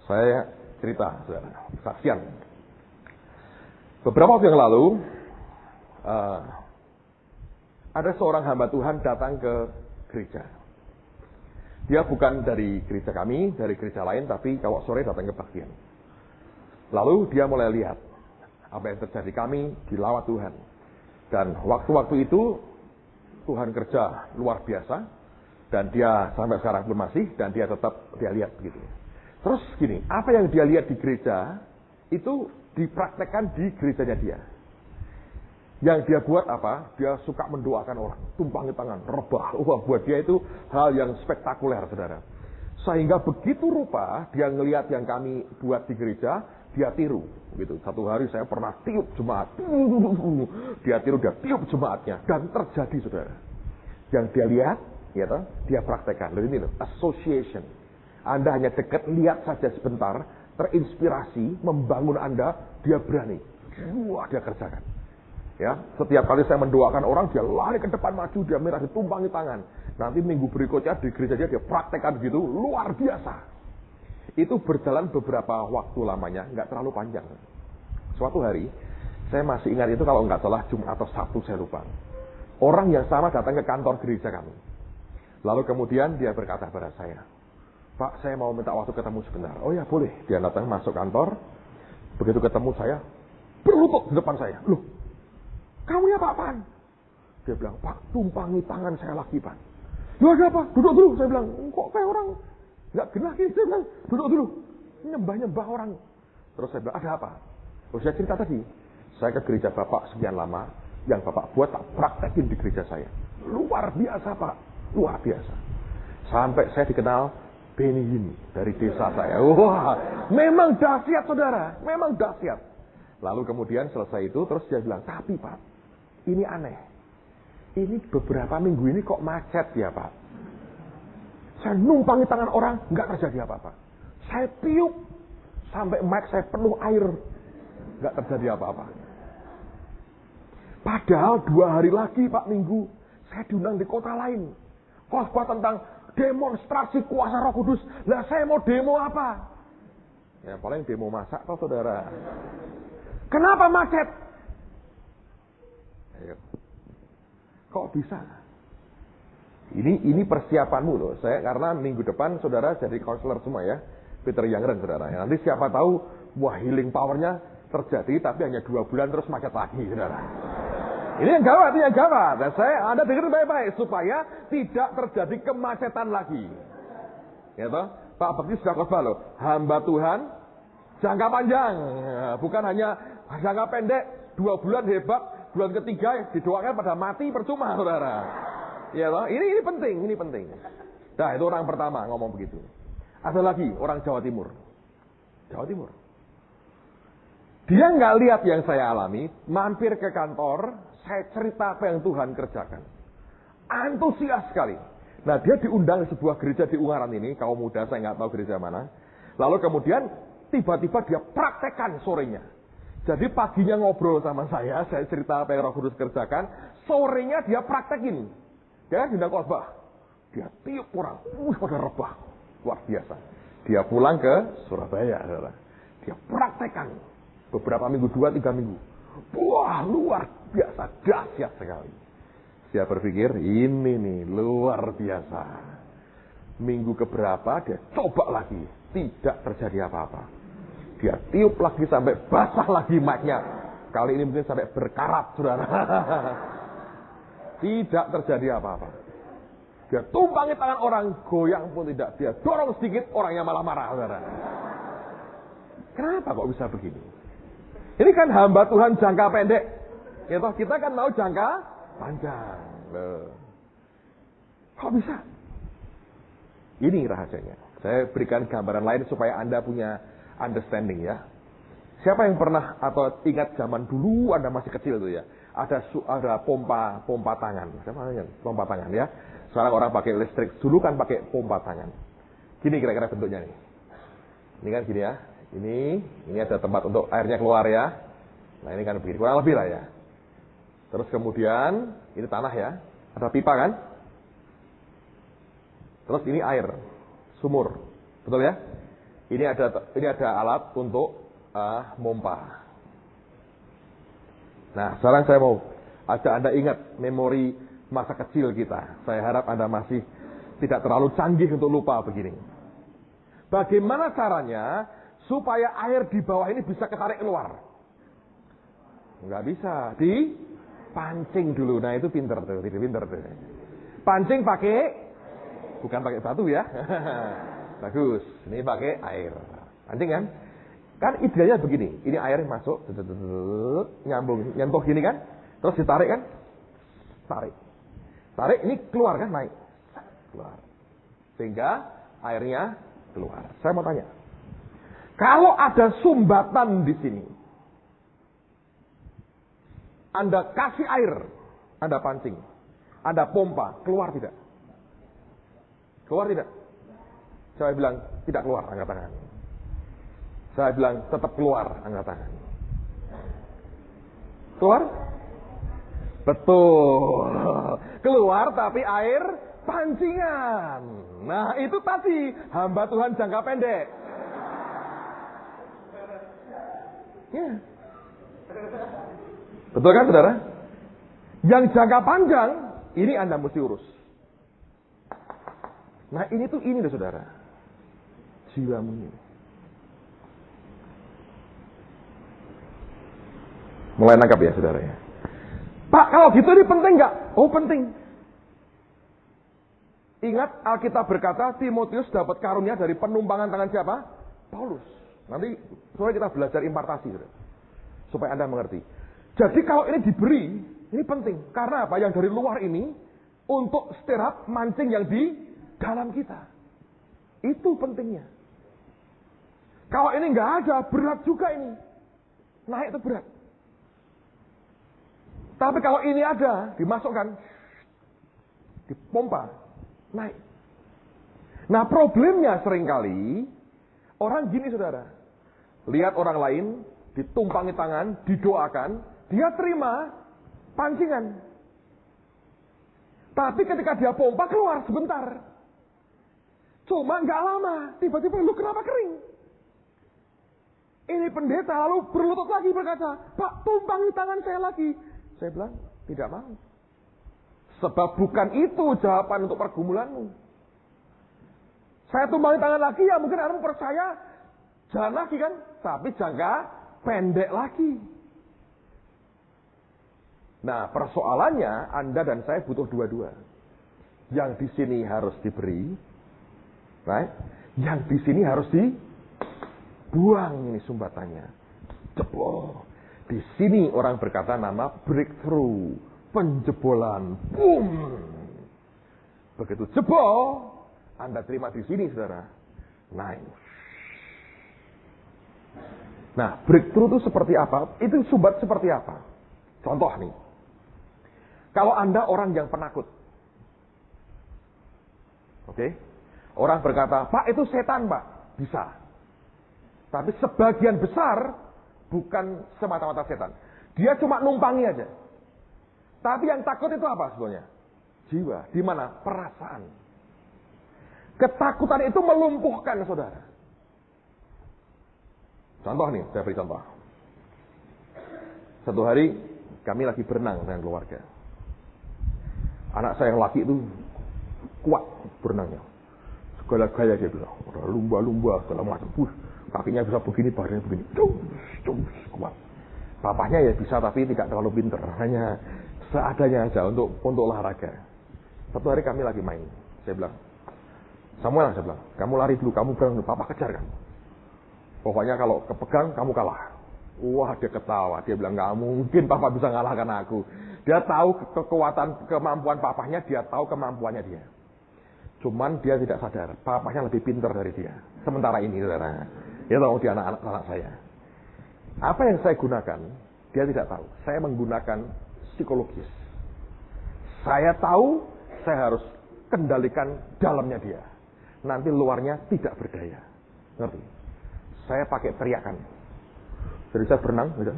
[SPEAKER 1] Saya cerita, saudara, kesaksian. Beberapa waktu yang lalu, ada seorang hamba Tuhan datang ke gereja. Dia bukan dari gereja kami, dari gereja lain, tapi kalau sore datang ke bagian. Lalu dia mulai lihat apa yang terjadi, kami dilawat Tuhan. Dan waktu-waktu itu Tuhan kerja luar biasa. Dan dia sampai sekarang belum masih. Dan dia tetap dia lihat begitu. Terus gini, apa yang dia lihat di gereja itu dipraktekkan di gerejanya dia. Yang dia buat apa? Dia suka mendoakan orang, tumpangi tangan, rebah. Wah, buat dia itu hal yang spektakuler, saudara. Sehingga begitu rupa dia ngelihat yang kami buat di gereja, dia tiru. Gitu. Satu hari saya pernah tiup jemaat. Dia tiru, dia tiup jemaatnya. Dan terjadi, saudara. Yang dia lihat, ya toh, dia praktekkan. Lalu ini loh, association. Anda hanya dekat, lihat saja sebentar, terinspirasi, membangun Anda, dia berani. Wah, dia kerjakan. Ya, setiap kali saya mendoakan orang, dia lari ke depan maju, dia merah, ditumpangi tangan. Nanti minggu berikutnya di gereja dia praktekkan gitu, luar biasa. Itu berjalan beberapa waktu lamanya, nggak terlalu panjang. Suatu hari, saya masih ingat itu kalau nggak salah Jumat atau Sabtu, saya lupa. Orang yang sama datang ke kantor gereja kami. Lalu kemudian dia berkata pada saya, Pak, saya mau minta waktu ketemu sebentar. Oh ya, boleh. Dia datang masuk kantor. Begitu ketemu saya, berlutut di depan saya. Loh, kamu ya Pak Pan? Dia bilang, Pak, tumpangi tangan saya lagi, Pak. Ya ada apa? Duduk dulu. Saya bilang, kok kayak orang nggak genah ini? Saya bilang, duduk dulu. Nyembah-nyembah orang. Terus saya bilang, ada apa? Terus saya cerita tadi. Saya ke gereja Bapak sekian lama. Yang Bapak buat tak praktekin di gereja saya. Luar biasa, Pak. Luar biasa. Sampai saya dikenal Benny ini dari desa saya. Wah, memang dahsyat, saudara. Memang dahsyat. Lalu kemudian selesai itu, terus dia bilang, tapi Pak, ini aneh. Ini beberapa minggu ini kok macet ya Pak. Saya numpangi tangan orang, nggak terjadi apa-apa. Saya tiup, sampai mic saya penuh air, nggak terjadi apa-apa. Padahal 2 hari lagi Pak Minggu, saya diundang di kota lain. Khotbah tentang demonstrasi kuasa Roh Kudus. Lah saya mau demo apa? Ya paling demo masak toh saudara. Kenapa macet? Ayo. Kok bisa? Ini persiapanmu loh. Saya karena minggu depan saudara jadi konselor semua ya. Peter Yangren saudara. Nanti siapa tahu wah healing powernya terjadi tapi hanya 2 bulan terus macet lagi saudara. Ini yang gawat, ini yang gawat. Dan Anda dengar baik-baik supaya tidak terjadi kemacetan lagi. Ya toh? Pak Bekti sudah khotbah loh. Hamba Tuhan jangka panjang, bukan hanya jangka pendek. 2 bulan hebat, bulan ketiga didoakan pada mati percuma, saudara. Ya toh? Ini penting, ini penting. Nah, itu orang pertama ngomong begitu. Ada lagi orang Jawa Timur. Jawa Timur. Dia nggak lihat yang saya alami, mampir ke kantor, saya cerita apa yang Tuhan kerjakan. Antusias sekali. Nah, dia diundang di sebuah gereja di Ungaran ini, kaum muda, saya nggak tahu gereja mana. Lalu kemudian tiba-tiba dia praktekkan sorenya. Jadi paginya ngobrol sama saya cerita apa yang Roh Kudus kerjakan, sorenya dia praktekin. Dia diundang khotbah. Dia tiup orang, pada rebah. Luar biasa. Dia pulang ke Surabaya, saudara. Dia praktekkan beberapa minggu, 2-3 minggu. Wah, luar biasa, dahsyat sekali. Saya berpikir, ini nih, luar biasa. Minggu keberapa, dia coba lagi. Tidak terjadi apa-apa. Dia tiup lagi sampai basah lagi mic-nya. Kali ini mungkin sampai berkarat, saudara. Tidak terjadi apa-apa. Dia tumpangi tangan orang, goyang pun tidak. Dia dorong sedikit, orangnya malah marah, saudara. Kenapa kok bisa begini? Ini kan hamba Tuhan jangka pendek. Ya toh, kita kan mau jangka panjang. Kok bisa? Ini rahasianya. Saya berikan gambaran lain supaya Anda punya understanding ya. Siapa yang pernah atau ingat zaman dulu Anda masih kecil tuh ya. Ada pompa tangan. Siapa yang pompa tangan ya? Sekarang orang pakai listrik. Dulu kan pakai pompa tangan. Gini kira-kira bentuknya nih. Ini kan gini ya. Ini ada tempat untuk airnya keluar ya. Nah ini kan begini, kurang lebih lah ya. Terus kemudian ini tanah ya, ada pipa kan. Terus ini air, sumur, betul ya. Ini ada alat untuk mompa. Nah sekarang saya mau ajak Anda ingat memori masa kecil kita. Saya harap Anda masih tidak terlalu canggih untuk lupa begini. Bagaimana caranya supaya air di bawah ini bisa ketarik keluar? Nggak bisa. pancing dulu. Nah itu pinter tuh, pinter tuh. Pancing bukan pakai batu ya. Bagus. Ini pakai air. Pancing kan? Kan idealnya begini. Ini air masuk, nyambung, nyentuh gini kan? Terus ditarik kan? Tarik, ini keluar kan? Naik. Keluar. Sehingga airnya keluar. Saya mau tanya. Kalau ada sumbatan di sini, Anda kasih air, Anda pancing, Anda pompa, keluar tidak? Keluar tidak? Saya bilang tidak keluar, angkat tangan. Saya bilang tetap keluar, angkat tangan. Keluar? Betul. Keluar tapi air pancingan. Nah itu tadi hamba Tuhan jangka pendek. Ya. Betul kan saudara? Yang jangka panjang, ini Anda mesti urus. Nah ini loh saudara. Jiwamu ini. Mulai nangkap ya saudara ya. Pak kalau gitu ini penting nggak? Oh penting. Ingat Alkitab berkata Timotius dapat karunia dari penumpangan tangan siapa? Paulus. Nanti sore kita belajar impartasi saudara. Supaya Anda mengerti. Jadi kalau ini diberi, ini penting. Karena apa? Yang dari luar ini untuk stirap mancing yang di dalam kita. Itu pentingnya. Kalau ini nggak ada, berat juga ini. Naik itu berat. Tapi kalau ini ada, dimasukkan, dipompa, naik. Nah problemnya seringkali, orang gini saudara. Lihat orang lain, ditumpangi tangan, didoakan, dia terima pancingan. Tapi ketika dia pompa keluar sebentar. Cuma nggak lama, tiba-tiba lu kenapa kering? Ini pendeta lalu berlutut lagi berkata, Pak tumpangi tangan saya lagi. Saya bilang, tidak mau. Sebab bukan itu jawaban untuk pergumulanmu. Saya tumpangi tangan lagi ya mungkin kamu percaya. Jalan lagi kan, tapi jangka pendek lagi. Nah persoalannya Anda dan saya butuh dua-dua. Yang di sini harus diberi, right? Yang di sini harus dibuang ini sumbatannya. Jebol. Di sini orang berkata nama breakthrough, penjebolan, boom. Begitu jebol, Anda terima di sini, saudara. Naik. Nah, breakthrough itu seperti apa? Itu sumbat seperti apa? Contoh nih. Kalau Anda orang yang penakut. Oke? Orang berkata, Pak itu setan, Pak. Bisa. Tapi sebagian besar bukan semata-mata setan. Dia cuma numpangi aja. Tapi yang takut itu apa sebenarnya? Jiwa. Di mana? Perasaan. Ketakutan itu melumpuhkan saudara. Contoh nih, saya beri contoh. Satu hari kami lagi berenang dengan keluarga. Anak saya yang laki itu kuat berenangnya. Segala gaya dia bilang, lumba-lumba segala macam. Kakinya bisa begini, badannya begini. Kuat. Bapaknya ya bisa tapi tidak terlalu pinter. Hanya seadanya aja untuk olahraga. Satu hari kami lagi main. Saya bilang, Samuel, saya bilang, kamu lari dulu, kamu berang dulu, papa kejar kamu. Pokoknya kalau kepegang, kamu kalah. Wah, dia ketawa. Dia bilang, nggak mungkin papa bisa ngalahkan aku. Dia tahu kemampuan papahnya, dia tahu kemampuannya dia. Cuman dia tidak sadar, papahnya lebih pintar dari dia. Sementara ini, saudara. Dia tahu dia anak saya. Apa yang saya gunakan, dia tidak tahu. Saya menggunakan psikologis. Saya tahu, saya harus kendalikan dalamnya dia. Nanti luarnya tidak berdaya. Ngerti? Saya pakai teriakan. Jadi saya berenang, ya,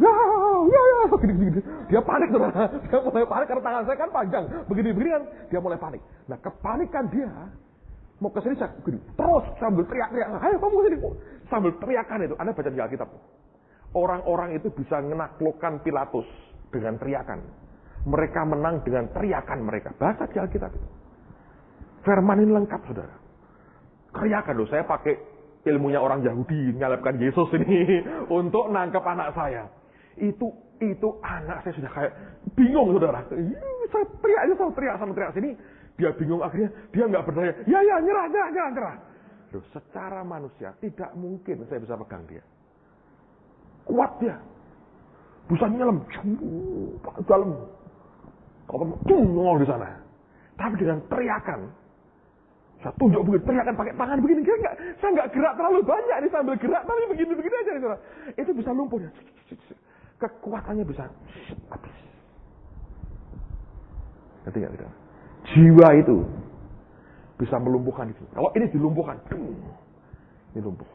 [SPEAKER 1] gini. Dia panik, saudara. Dia mulai panik karena tangan saya kan panjang. Begini-begini kan, dia mulai panik. Nah, kepanikan dia, mau ke sini saya begini. Terus sambil teriak-teriak. Ayo kamu ke sini. Sambil teriakan itu. Anda baca di Alkitab. Orang-orang itu bisa menaklukkan Pilatus dengan teriakan. Mereka menang dengan teriakan mereka. Baca di Alkitab itu. Firman ini lengkap, saudara. Teriakan loh. Saya pakai ilmunya orang Yahudi, menyalibkan Yesus ini untuk nangkep anak saya. Itu Itu anak saya sudah kayak bingung, saudara. Saya teriak sama teriak sini. Dia bingung, akhirnya dia nggak berdaya. Ya, nyerah. Loh, secara manusia tidak mungkin saya bisa pegang dia. Kuat dia. Bisa nyelam. Dalam. Kalau di sana. Tapi dengan teriakan. Saya tunjuk begini, teriakan pakai tangan begini. Saya nggak gerak terlalu banyak nih sambil gerak. Tapi begini aja nih, saudara. Itu bisa lumpuh ya. Kekuatannya bisa habis. Ngerti nggak, saudara? Jiwa itu bisa melumpuhkan itu. Kalau ini dilumpuhkan, ini lumpuh.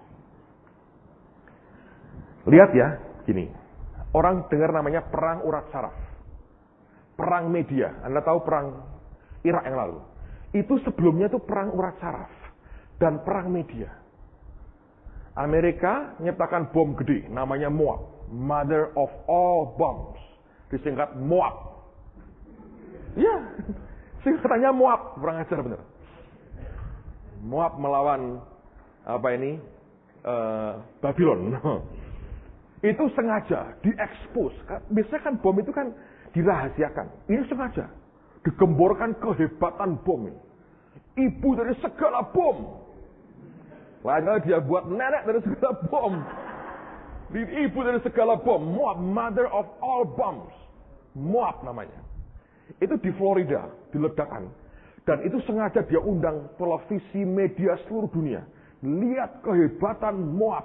[SPEAKER 1] Lihat ya, gini. Orang dengar namanya perang urat saraf. Perang media. Anda tahu perang Irak yang lalu. Itu sebelumnya itu perang urat saraf. Dan perang media. Amerika nyiptakan bom gede, namanya Moab. Mother of all bombs. Disingkat Moab. Ya, singkatannya Moab. Kurang ajar bener. Moab melawan Babylon. Itu sengaja diekspos. Biasanya kan bom itu kan dirahasiakan. Ini sengaja digemborkan kehebatan bom ini. Ibu dari segala bom. Lain kali dia buat nenek dari segala bom. Ibu dari segala bom. Moab, mother of all bombs. Moab namanya. Itu di Florida, diledakkan. Dan itu sengaja dia undang televisi media seluruh dunia. Lihat kehebatan Moab.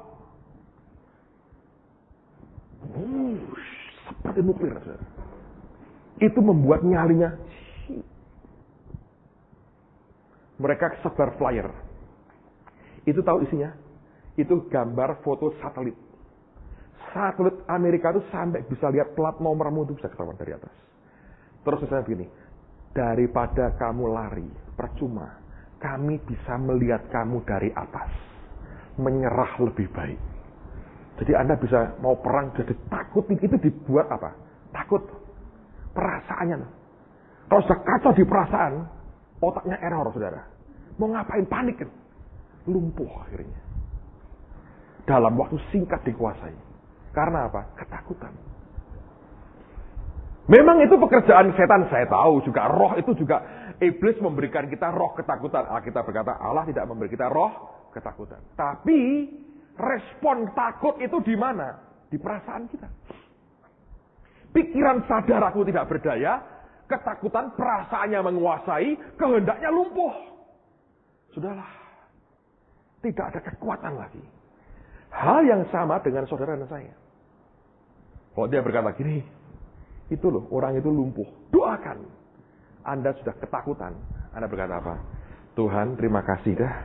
[SPEAKER 1] Seperti nuklir. Itu membuat nyalinya. Mereka sebar flyer. Itu tahu isinya? Itu gambar foto satelit. Satelit Amerika itu sampai bisa lihat plat nomormu itu bisa ketahuan dari atas. Terus saya begini, daripada kamu lari, percuma. Kami bisa melihat kamu dari atas. Menyerah lebih baik. Jadi Anda bisa mau perang jadi takut. Itu dibuat apa? Takut. Perasaannya. Kalau sudah kacau di perasaan, otaknya error, saudara. Mau ngapain panik kan? Lumpuh akhirnya. Dalam waktu singkat dikuasai. Karena apa? Ketakutan. Memang itu pekerjaan setan, saya tahu juga. Roh itu juga, iblis memberikan kita roh ketakutan. Alkitab berkata, Allah tidak memberi kita roh ketakutan. Tapi, respon takut itu di mana? Di perasaan kita. Pikiran sadar aku tidak berdaya, ketakutan perasaannya menguasai, kehendaknya lumpuh. Sudahlah. Tidak ada kekuatan lagi. Hal yang sama dengan saudara dan saya. Kalau dia berkata gini, itu loh, orang itu lumpuh. Doakan. Anda sudah ketakutan. Anda berkata apa? Tuhan, terima kasih dah.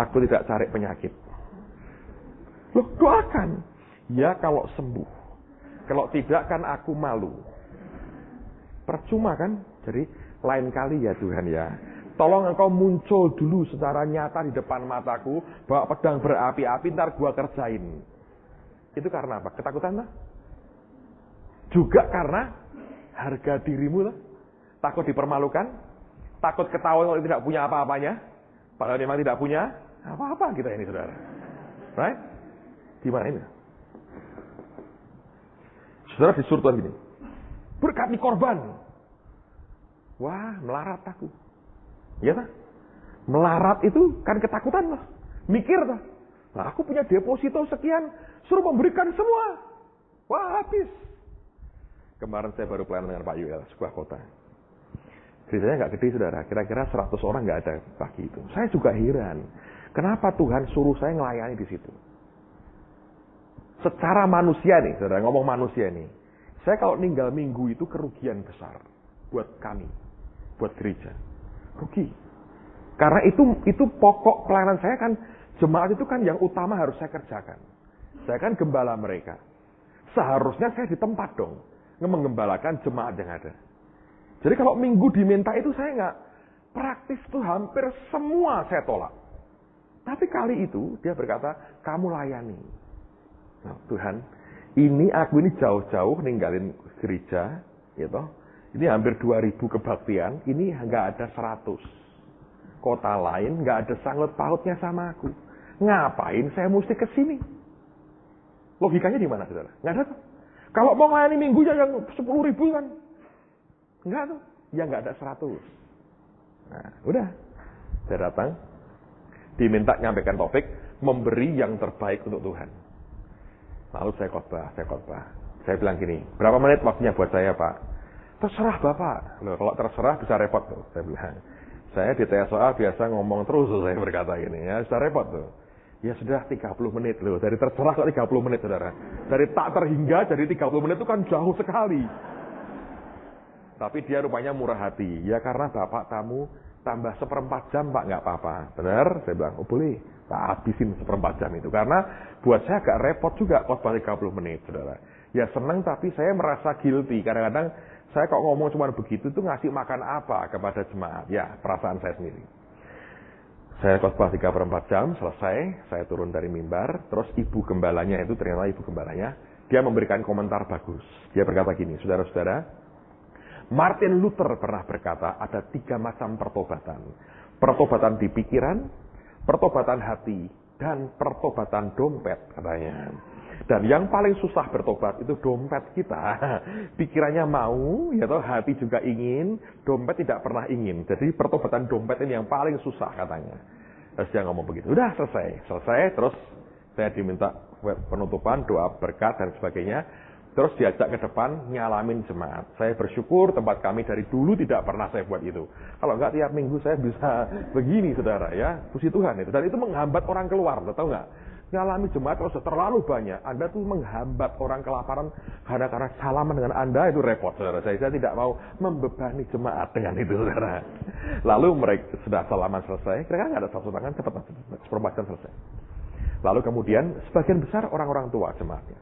[SPEAKER 1] Aku tidak cari penyakit. Loh, doakan. Ya kalau sembuh. Kalau tidak kan aku malu. Percuma kan? Jadi lain kali ya Tuhan ya. Tolong engkau muncul dulu secara nyata di depan mataku. Bawa pedang berapi-api, ntar gua kerjain. Itu karena apa? Ketakutan lah. Juga karena harga dirimu lah. Takut dipermalukan. Takut ketahuan kalau tidak punya apa-apanya. Padahal memang tidak punya apa-apa kita ini, saudara. Right? Gimana ini? Saudara disuruh Tuhan gini. Berkati korban. Wah, melarat aku. Iya tak? Melarat itu kan ketakutan lah. Mikir tak? Nah, aku punya deposito sekian. Suruh memberikan semua. Wah, habis. Kemarin saya baru pelayanan dengan Pak Yuel, sebuah kota. Gerejanya nggak gede, saudara. Kira-kira 100 orang nggak ada pagi itu. Saya juga heran. Kenapa Tuhan suruh saya ngelayani di situ? Secara manusia nih, saudara. Ngomong manusia nih. Saya kalau ninggal minggu itu kerugian besar. Buat kami. Buat gereja. Rugi. Karena itu pokok pelayanan saya kan. Jemaat itu kan yang utama harus saya kerjakan. Saya kan gembala mereka. Seharusnya saya di tempat dong. Mengembalakan jemaat yang ada. Jadi kalau minggu diminta itu saya nggak praktis tuh hampir semua saya tolak. Tapi kali itu dia berkata, kamu layani. Nah, Tuhan, aku ini jauh-jauh ninggalin gereja, gitu. Ini hampir 2000 kebaktian, ini nggak ada 100. Kota lain nggak ada sangkut pautnya sama aku. Ngapain saya mesti ke sini? Logikanya di mana, saudara? Nggak ada tuh. Kalau mau melayani minggunya yang 10.000 kan. Enggak tuh. Ya enggak ada 100. Nah, udah. Saya datang. Diminta nyampaikan topik. Memberi yang terbaik untuk Tuhan. Lalu saya khotbah. Saya bilang gini, berapa menit waktunya buat saya, Pak? Terserah Bapak. Loh, kalau terserah bisa repot tuh. Saya bilang. Saya di TSOA biasa ngomong terus, saya berkata gini. Ya, bisa repot tuh. Ya sudah 30 menit loh. Dari terserah kok 30 menit, saudara. Dari tak terhingga jadi 30 menit itu kan jauh sekali. Tapi dia rupanya murah hati. Ya karena Bapak tamu tambah 1/4 jam, Pak, nggak apa-apa. Benar? Saya bilang, oh boleh. Tak habisin 1/4 jam itu. Karena buat saya agak repot juga khotbah 30 menit, saudara. Ya senang tapi saya merasa guilty. Kadang-kadang saya kok ngomong cuma begitu tuh ngasih makan apa kepada jemaat. Ya, perasaan saya sendiri. Saya khotbah 3/4 jam, selesai, saya turun dari mimbar, terus ibu gembalanya itu, ternyata ibu gembalanya, dia memberikan komentar bagus. Dia berkata gini, saudara-saudara, Martin Luther pernah berkata ada 3 macam pertobatan. Pertobatan di pikiran, pertobatan hati, dan pertobatan dompet, katanya. Dan yang paling susah bertobat itu dompet kita. Pikirannya mau, ya toh, hati juga ingin, dompet tidak pernah ingin. Jadi pertobatan dompet ini yang paling susah katanya. Terus dia ngomong begitu. Udah selesai, terus saya diminta penutupan, doa berkat dan sebagainya. Terus diajak ke depan nyalamin jemaat. Saya bersyukur tempat kami dari dulu tidak pernah saya buat itu. Kalau enggak tiap minggu saya bisa begini, saudara, ya. Puji Tuhan itu. Dan itu menghambat orang keluar, tahu nggak? Nyalami jemaat kalau sudah terlalu banyak, Anda tuh menghambat orang kelaparan karena salaman dengan Anda itu repot, saudara. Saya tidak mau membebani jemaat dengan itu, saudara. Lalu mereka sudah salaman selesai, kira-kira nggak ada sapu tangan, cepat 1/4 jam selesai. Lalu kemudian sebagian besar orang-orang tua jemaatnya.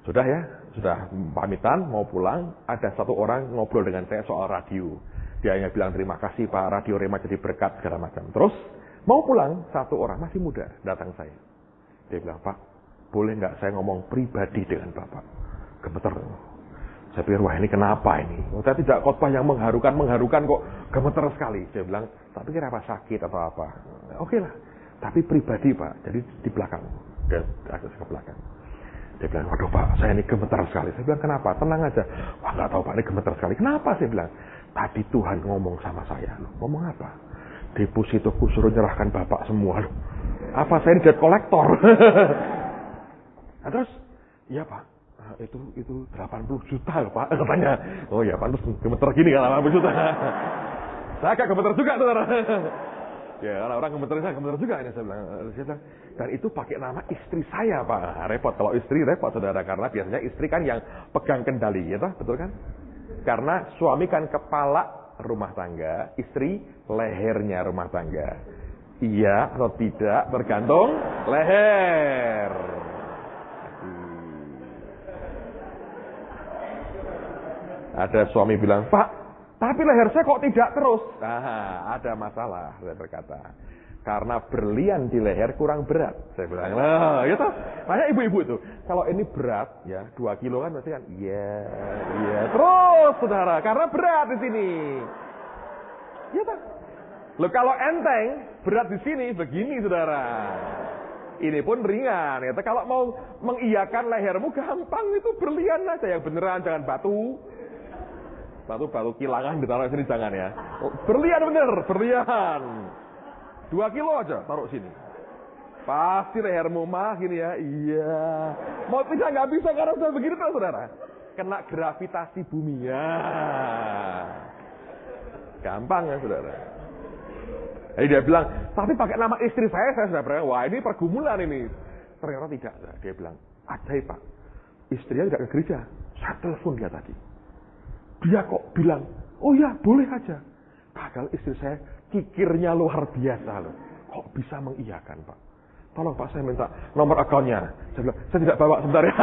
[SPEAKER 1] Sudah pamitan, mau pulang, ada satu orang ngobrol dengan saya soal radio. Dia hanya bilang terima kasih Pak, Radio Rema jadi berkat segala macam. Terus mau pulang, satu orang masih muda datang saya. Dia bilang, Pak, boleh nggak saya ngomong pribadi dengan Bapak? Gemeter. Saya pikir, wah ini kenapa ini? Saya tidak khotbah yang mengharukan kok gemeter sekali. Saya bilang, tak pikir apa sakit atau apa. Oke lah, tapi pribadi Pak, jadi di belakang. Dan agak ke belakang. Dia bilang, waduh Pak, saya ini gemeter sekali. Saya bilang, kenapa? Tenang aja. Wah nggak tahu Pak, ini gemeter sekali. Kenapa? Saya bilang, tadi Tuhan ngomong sama saya. Ngomong apa? Depositoku suruh nyerahkan Bapak semua loh. Apa saya ini debt collector? Nah, terus, iya Pak, itu 80 juta loh Pak, katanya. Oh ya Pak, terus gemeter gini kan 80 juta. Saya agak gemeter juga, saudara. Ya, orang gemeter saya gemeter juga ini saya bilang. Dan itu pakai nama istri saya Pak. Repot kalau istri repot, saudara, karena biasanya istri kan yang pegang kendali, ya toh, betul kan? Karena suami kan kepala rumah tangga, istri lehernya rumah tangga. Iya atau tidak tergantung leher. Ada suami bilang, Pak, tapi leher saya kok tidak terus. Nah, ada masalah, saya berkata. Karena berlian di leher kurang berat. Saya bilang, nah, gitu. Banyak ibu-ibu itu. Kalau ini berat, ya 2 kilo kan pasti kan, iya. Terus, saudara, karena berat di sini. Gitu. Loh, kalau enteng, berat di sini, begini, saudara. Ini pun ringan. Ya. Kalau mau mengiyakan lehermu, gampang itu berlian aja. Yang beneran, jangan batu. Batu kilangan ditaruh sini, jangan ya. Oh, berlian bener, berlian. 2 kilo aja taruh sini. Pasti lehermu mah gini ya. Iya. Mau tidak nggak bisa karena sudah begini tuh, saudara. Kena gravitasi bumi ya. Gampang ya, saudara. Jadi dia bilang, tapi pakai nama istri saya sudah berkata, wah ini pergumulan ini. Ternyata tidak. Dia bilang, ajaib Pak. Istrinya tidak ke gereja. Saya telepon dia tadi. Dia kok bilang, oh ya boleh aja. Padahal istri saya kikirnya luar biasa loh. Kok bisa mengiyakan Pak? Tolong Pak, saya minta nomor akunnya. Saya bilang, saya tidak bawa sebentar ya.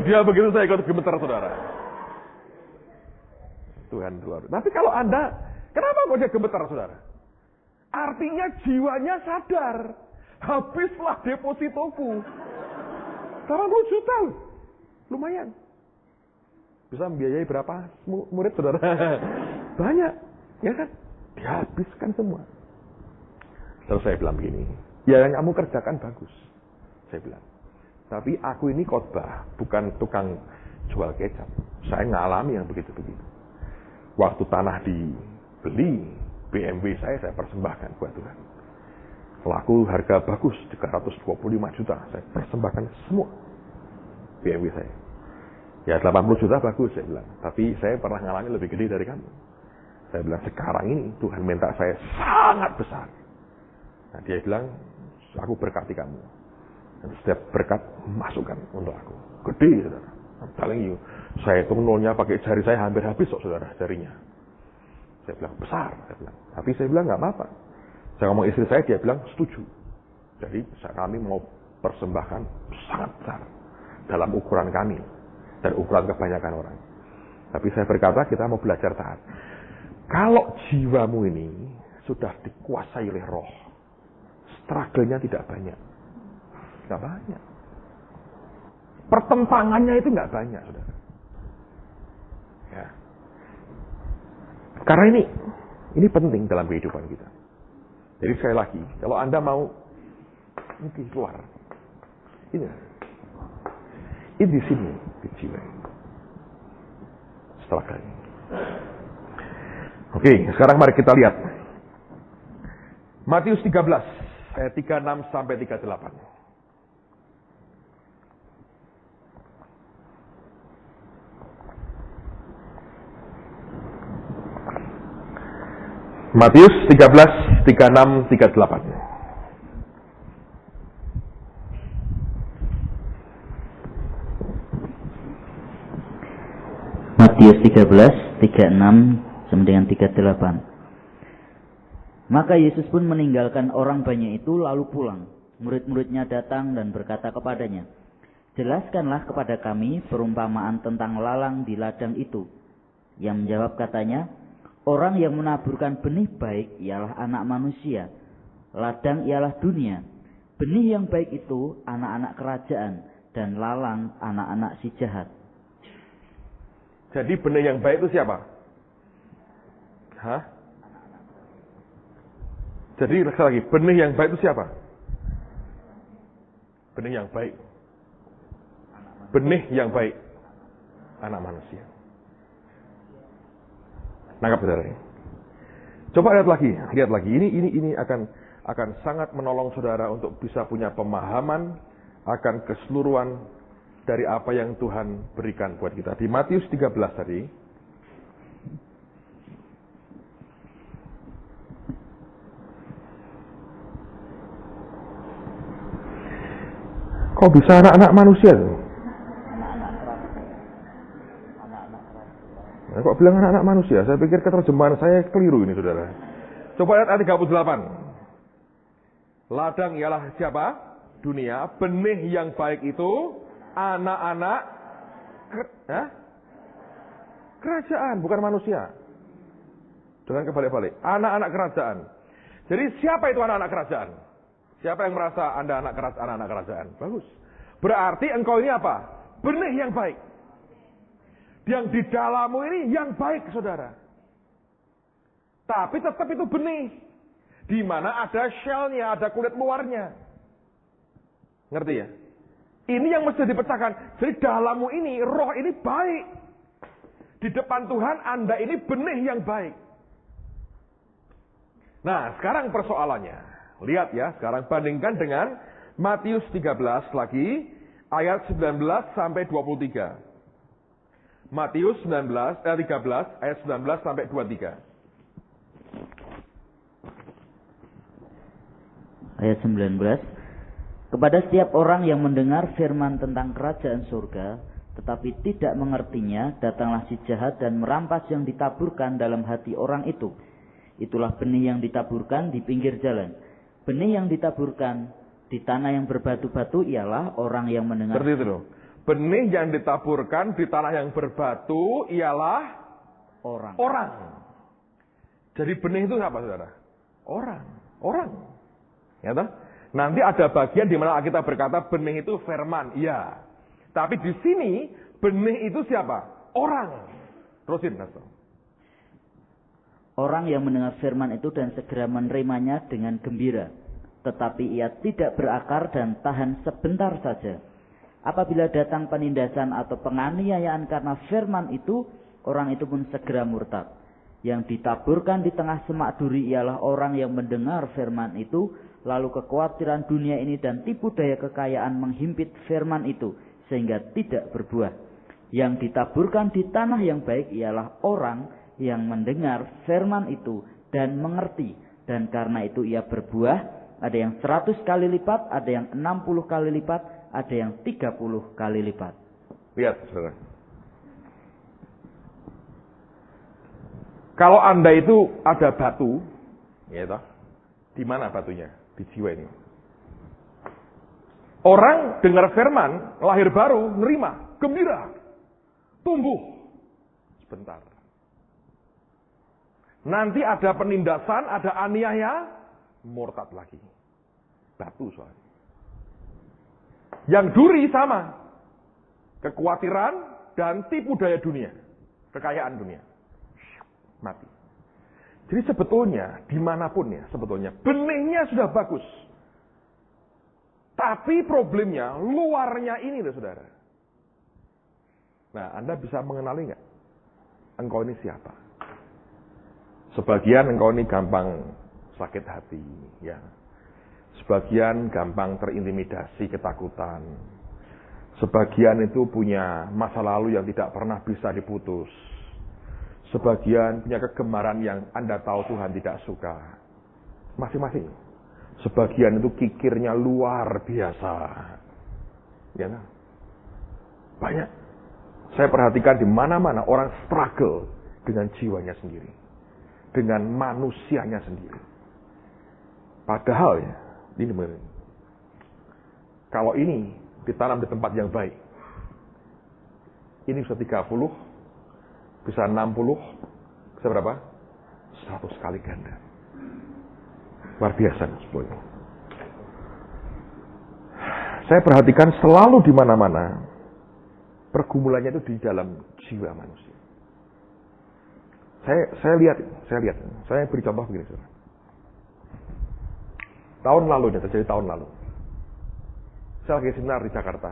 [SPEAKER 1] Dia begitu saya ikut gemeter, saudara. Tuhan luar biasa. Tapi kalau Anda, kenapa kok dia gemeter, saudara? Artinya jiwanya sadar. Habislah depositoku. 80 juta loh. Lumayan. Bisa membiayai berapa murid, saudara? Banyak. Ya kan? Dihabiskan semua. Terus saya bilang begini. Ya yang kamu kerjakan bagus. Saya bilang. Tapi aku ini khotbah, bukan tukang jual kecap. Saya ngalami yang begitu-begitu. Waktu tanah dibeli, BMW saya persembahkan buat Tuhan. Laku harga bagus, 325 juta. Saya persembahkan semua BMW saya. Ya 80 juta bagus, saya bilang. Tapi saya pernah ngalami lebih gede dari kamu. Saya bilang, sekarang ini Tuhan minta saya sangat besar. Nah dia bilang, aku berkati kamu. Dan setiap berkat, masukkan untuk aku. Gede, saudara. I'm telling you. Saya itu nolnya pakai jari saya hampir habis, saudara, jarinya. Saya bilang, besar. Saya bilang. Tapi saya bilang, nggak apa-apa. Saya ngomong istri saya, dia bilang, setuju. Jadi kami mau persembahkan sangat besar. Dalam ukuran kami. Dan ukuran kebanyakan orang. Tapi saya berkata, kita mau belajar taat. Kalau jiwamu ini sudah dikuasai oleh roh, struggle-nya tidak banyak. Tidak banyak. Pertentangannya itu nggak banyak, saudara. Ya. Karena ini penting dalam kehidupan kita. Jadi sekali lagi, kalau Anda mau mungkin keluar, ini di sini di jiwa. Struggle. Oke, sekarang mari kita lihat Matius 13 ayat 36 sampai 38. Matius 13, 36, 38.
[SPEAKER 2] Matius 13, 36 sampai dengan 38. Maka Yesus pun meninggalkan orang banyak itu lalu pulang. Murid-muridnya datang dan berkata kepadanya, jelaskanlah kepada kami perumpamaan tentang lalang di ladang itu. Yang menjawab katanya, orang yang menaburkan benih baik ialah anak manusia. Ladang ialah dunia. Benih yang baik itu anak-anak kerajaan dan lalang anak-anak si jahat.
[SPEAKER 1] Jadi benih yang baik itu siapa? Hah? Jadi sekali lagi, benih yang baik itu siapa? Benih yang baik. Benih yang baik. Anak manusia. Nangkap saudara ini. Coba lihat lagi. Ini akan sangat menolong saudara untuk bisa punya pemahaman akan keseluruhan dari apa yang Tuhan berikan buat kita. Di Matius 13 tadi, kok bisa anak-anak manusia tuh? Nah, kok bilang anak-anak manusia? Saya pikir keterjemahan saya keliru ini, saudara. Coba lihat ayat 38. Ladang ialah siapa? Dunia. Benih yang baik itu anak-anak kerajaan, bukan manusia. Dengan kebalik-balik. Anak-anak kerajaan. Jadi siapa itu anak-anak kerajaan? Siapa yang merasa Anda anak-anak kerajaan? Bagus. Berarti engkau ini apa? Benih yang baik. Yang di dalammu ini yang baik, saudara. Tapi tetap itu benih. Di mana ada shellnya, ada kulit luarnya. Ngerti ya? Ini yang mesti dipecahkan. Jadi dalammu ini, roh ini baik. Di depan Tuhan, Anda ini benih yang baik. Nah, sekarang persoalannya. Lihat ya, sekarang bandingkan dengan Matius 13 lagi, ayat 19 sampai 23. Matius 13 ayat 19 sampai 23.
[SPEAKER 2] Ayat 19. Kepada setiap orang yang mendengar firman tentang kerajaan surga, tetapi tidak mengertinya, datanglah si jahat dan merampas yang ditaburkan dalam hati orang itu. Itulah benih yang ditaburkan di pinggir jalan. Benih yang ditaburkan di tanah yang berbatu-batu ialah orang yang mendengar.
[SPEAKER 1] Seperti itu loh. Benih yang ditaburkan di tanah yang berbatu ialah orang. Jadi benih itu apa, saudara? Orang. Ya toh? Nanti ada bagian di mana kita berkata benih itu firman. Iya. Tapi di sini benih itu siapa? Orang. Terusin, Pastor.
[SPEAKER 2] Orang yang mendengar firman itu dan segera menerimanya dengan gembira. tetapi ia tidak berakar dan tahan sebentar saja. Apabila datang penindasan atau penganiayaan karena firman itu, orang itu pun segera murtad. Yang ditaburkan di tengah semak duri ialah orang yang mendengar firman itu, lalu kekhawatiran dunia ini dan tipu daya kekayaan menghimpit firman itu, sehingga tidak berbuah. Yang ditaburkan di tanah yang baik ialah orang yang mendengar firman itu dan mengerti, dan karena itu ia berbuah. Ada yang 100 kali lipat, ada yang 60 kali lipat, ada yang 30 kali lipat.
[SPEAKER 1] Lihat, saudara. Kalau Anda itu ada batu, ya toh, di mana batunya? Di jiwa ini. Orang dengar firman, lahir baru, nerima, gembira, tumbuh. Sebentar. Nanti ada penindasan, ada aniaya, murtad lagi. Batu soalnya. Yang duri sama. Kekhawatiran dan tipu daya dunia. Kekayaan dunia. Mati. Jadi sebetulnya, dimanapun ya, sebetulnya, benihnya sudah bagus. Tapi problemnya, luarnya ini loh saudara. Nah, Anda bisa mengenali nggak? Engkau ini siapa? Sebagian engkau ini gampang sakit hati, ya. Sebagian gampang terintimidasi, ketakutan. Sebagian itu punya masa lalu yang tidak pernah bisa diputus. Sebagian punya kegemaran yang Anda tahu Tuhan tidak suka. Masing-masing. Sebagian itu kikirnya luar biasa. Ya, banyak. Saya perhatikan di mana-mana orang struggle dengan jiwanya sendiri. Dengan manusianya sendiri. Padahal ya, ini kalau ini ditanam di tempat yang baik, ini bisa 30, bisa 60, bisa berapa? 100 kali ganda. Luar biasa semuanya. Saya perhatikan selalu di mana-mana pergumulannya itu di dalam jiwa manusia. Saya lihat. Saya beri contoh begini, saudara. Tahun lalu, terjadi tahun lalu. Saya lagi seminar di Jakarta.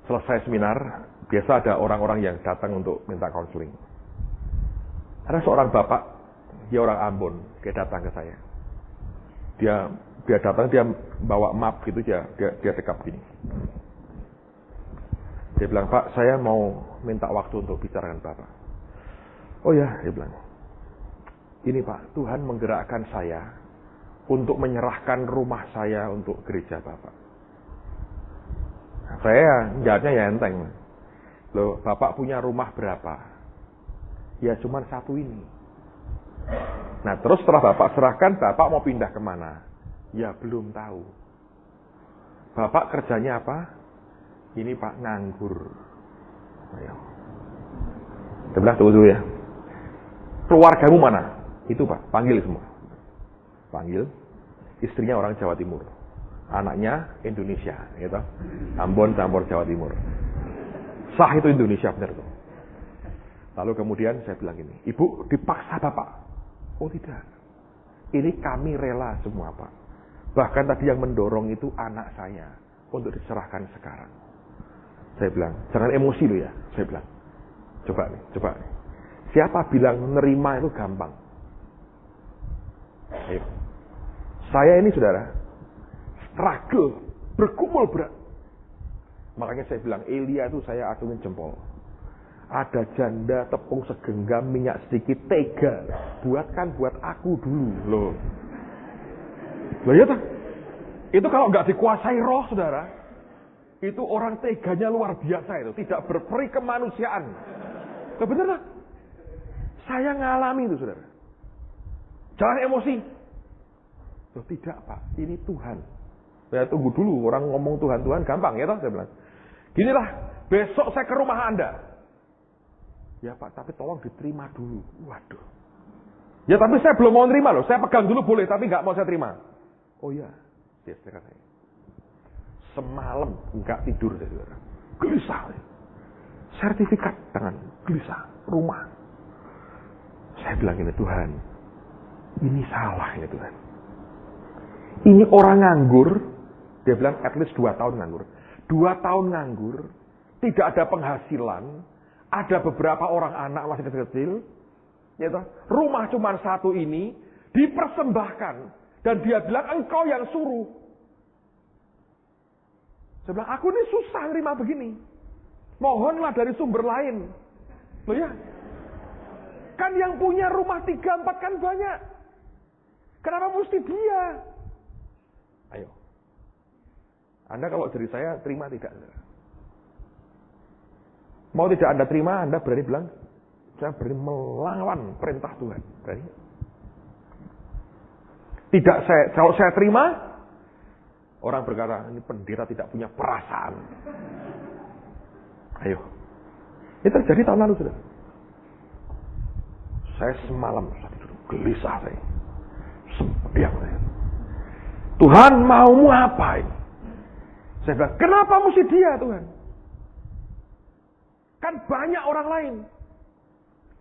[SPEAKER 1] Selesai seminar, biasa ada orang-orang yang datang untuk minta konseling. Ada seorang bapak, dia orang Ambon, dia datang ke saya. Dia datang, dia bawa map gitu, dia dekap gini. Dia bilang, Pak, saya mau minta waktu untuk bicara dengan Bapak. Oh ya, dia bilang. Ini Pak, Tuhan menggerakkan saya untuk menyerahkan rumah saya untuk gereja Bapak. Nah, saya jawabnya ya enteng. Loh, Bapak punya rumah berapa? Ya cuma satu ini. Nah terus setelah Bapak serahkan, Bapak mau pindah kemana? Ya belum tahu. Bapak kerjanya apa? Ini Pak nganggur. Ayo. Dia bilang tunggu dulu ya. Keluargamu mana? Itu Pak, panggil semua. Panggil. Istrinya orang Jawa Timur. Anaknya Indonesia, gitu. Ambon campur Jawa Timur. Sah itu Indonesia benar tuh. Lalu kemudian saya bilang gini, Ibu dipaksa Bapak. Oh tidak. Ini kami rela semua Pak. Bahkan tadi yang mendorong itu anak saya untuk diserahkan sekarang. Saya bilang, jangan emosi lo ya. Saya bilang, coba nih. Siapa bilang menerima itu gampang? Ayo. Saya ini saudara, struggle, bergumul berat. Makanya saya bilang, Elia itu saya acungin jempol. Ada janda tepung segenggam minyak sedikit tega. Buatkan buat aku dulu loh. Loh ya tak? Itu kalau nggak dikuasai roh saudara, itu orang teganya luar biasa itu. Tidak berperi kemanusiaan. Loh bener tak? Saya ngalami itu saudara. Jangan emosi. Loh tidak Pak, ini Tuhan. Saya tunggu dulu, orang ngomong Tuhan gampang ya toh, saya bilang. Ginilah, besok saya ke rumah Anda. Ya Pak, tapi tolong diterima dulu. Waduh. Ya tapi saya belum mau terima loh. Saya pegang dulu boleh, tapi nggak mau saya terima. Oh iya, dia kata saya. Semalam nggak tidur saya saudara. Gelisah. Sertifikat tangan, gelisah. Rumah. Saya bilang ini Tuhan, ini salah ini Tuhan. Ini orang nganggur, dia bilang at least 2 tahun nganggur. 2 tahun nganggur, tidak ada penghasilan, ada beberapa orang anak masih kecil-kecil, ya toh, rumah cuma 1 ini, dipersembahkan. Dan dia bilang, engkau yang suruh. Saya bilang, aku ini susah nerima begini. Mohonlah dari sumber lain. Loh ya, kan yang punya rumah 3-4 kan banyak. Kenapa mesti dia? Ayo. Anda kalau dari saya terima tidak? Mau tidak Anda terima, Anda berani bilang, saya berani melawan perintah Tuhan. Berani? Tidak, kalau saya terima, orang berkata, ini pendeta tidak punya perasaan. Ayo. Ini terjadi tahun lalu, sudah. Saya semalam, gelisah saya. Semediak saya. Tuhan maumu apa ini? Saya bilang, kenapa mesti dia Tuhan? Kan banyak orang lain.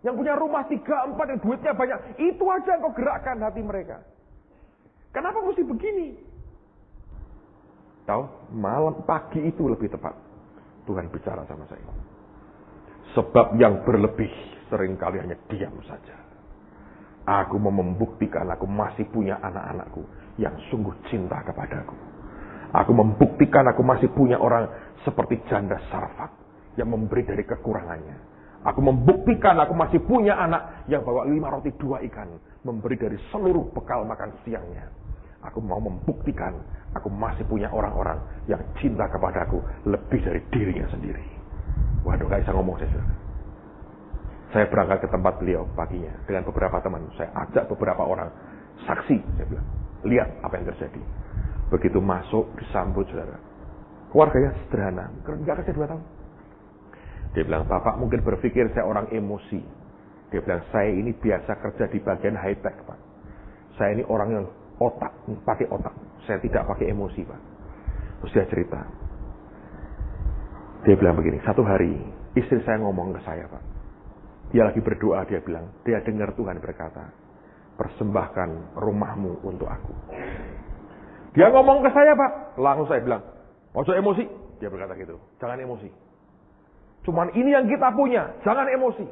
[SPEAKER 1] Yang punya rumah 3-4, yang duitnya banyak. Itu aja yang kau gerakkan hati mereka. Kenapa mesti begini? Tahu, malam pagi itu lebih tepat. Tuhan bicara sama saya. Sebab yang berlebih seringkali hanya diam saja. Aku mau membuktikan aku masih punya anak-anakku yang sungguh cinta kepadaku. Aku membuktikan aku masih punya orang seperti janda Sarfat yang memberi dari kekurangannya. Aku membuktikan aku masih punya anak yang bawa 5 roti 2 ikan, memberi dari seluruh bekal makan siangnya. Aku mau membuktikan aku masih punya orang-orang yang cinta kepadaku lebih dari dirinya sendiri. Waduh, gak bisa ngomong saya. Saya berangkat ke tempat beliau paginya dengan beberapa teman. Saya ajak beberapa orang saksi, saya bilang, lihat apa yang terjadi. Begitu masuk, disambut saudara. Keluarganya sederhana, nggak kerja 2 tahun. Dia bilang, Bapak mungkin berpikir saya orang emosi. Dia bilang, saya ini biasa kerja di bagian high tech, Pak. Saya ini orang yang otak, pakai otak. Saya tidak pakai emosi, Pak. Terus dia cerita. Dia bilang begini, satu hari istri saya ngomong ke saya, Pak. Dia lagi berdoa, dia bilang, dia dengar Tuhan berkata, persembahkan rumahmu untuk aku. Dia ngomong ke saya, Pak. Langsung saya bilang, ojo emosi. Dia berkata gitu, jangan emosi. Cuman ini yang kita punya, jangan emosi.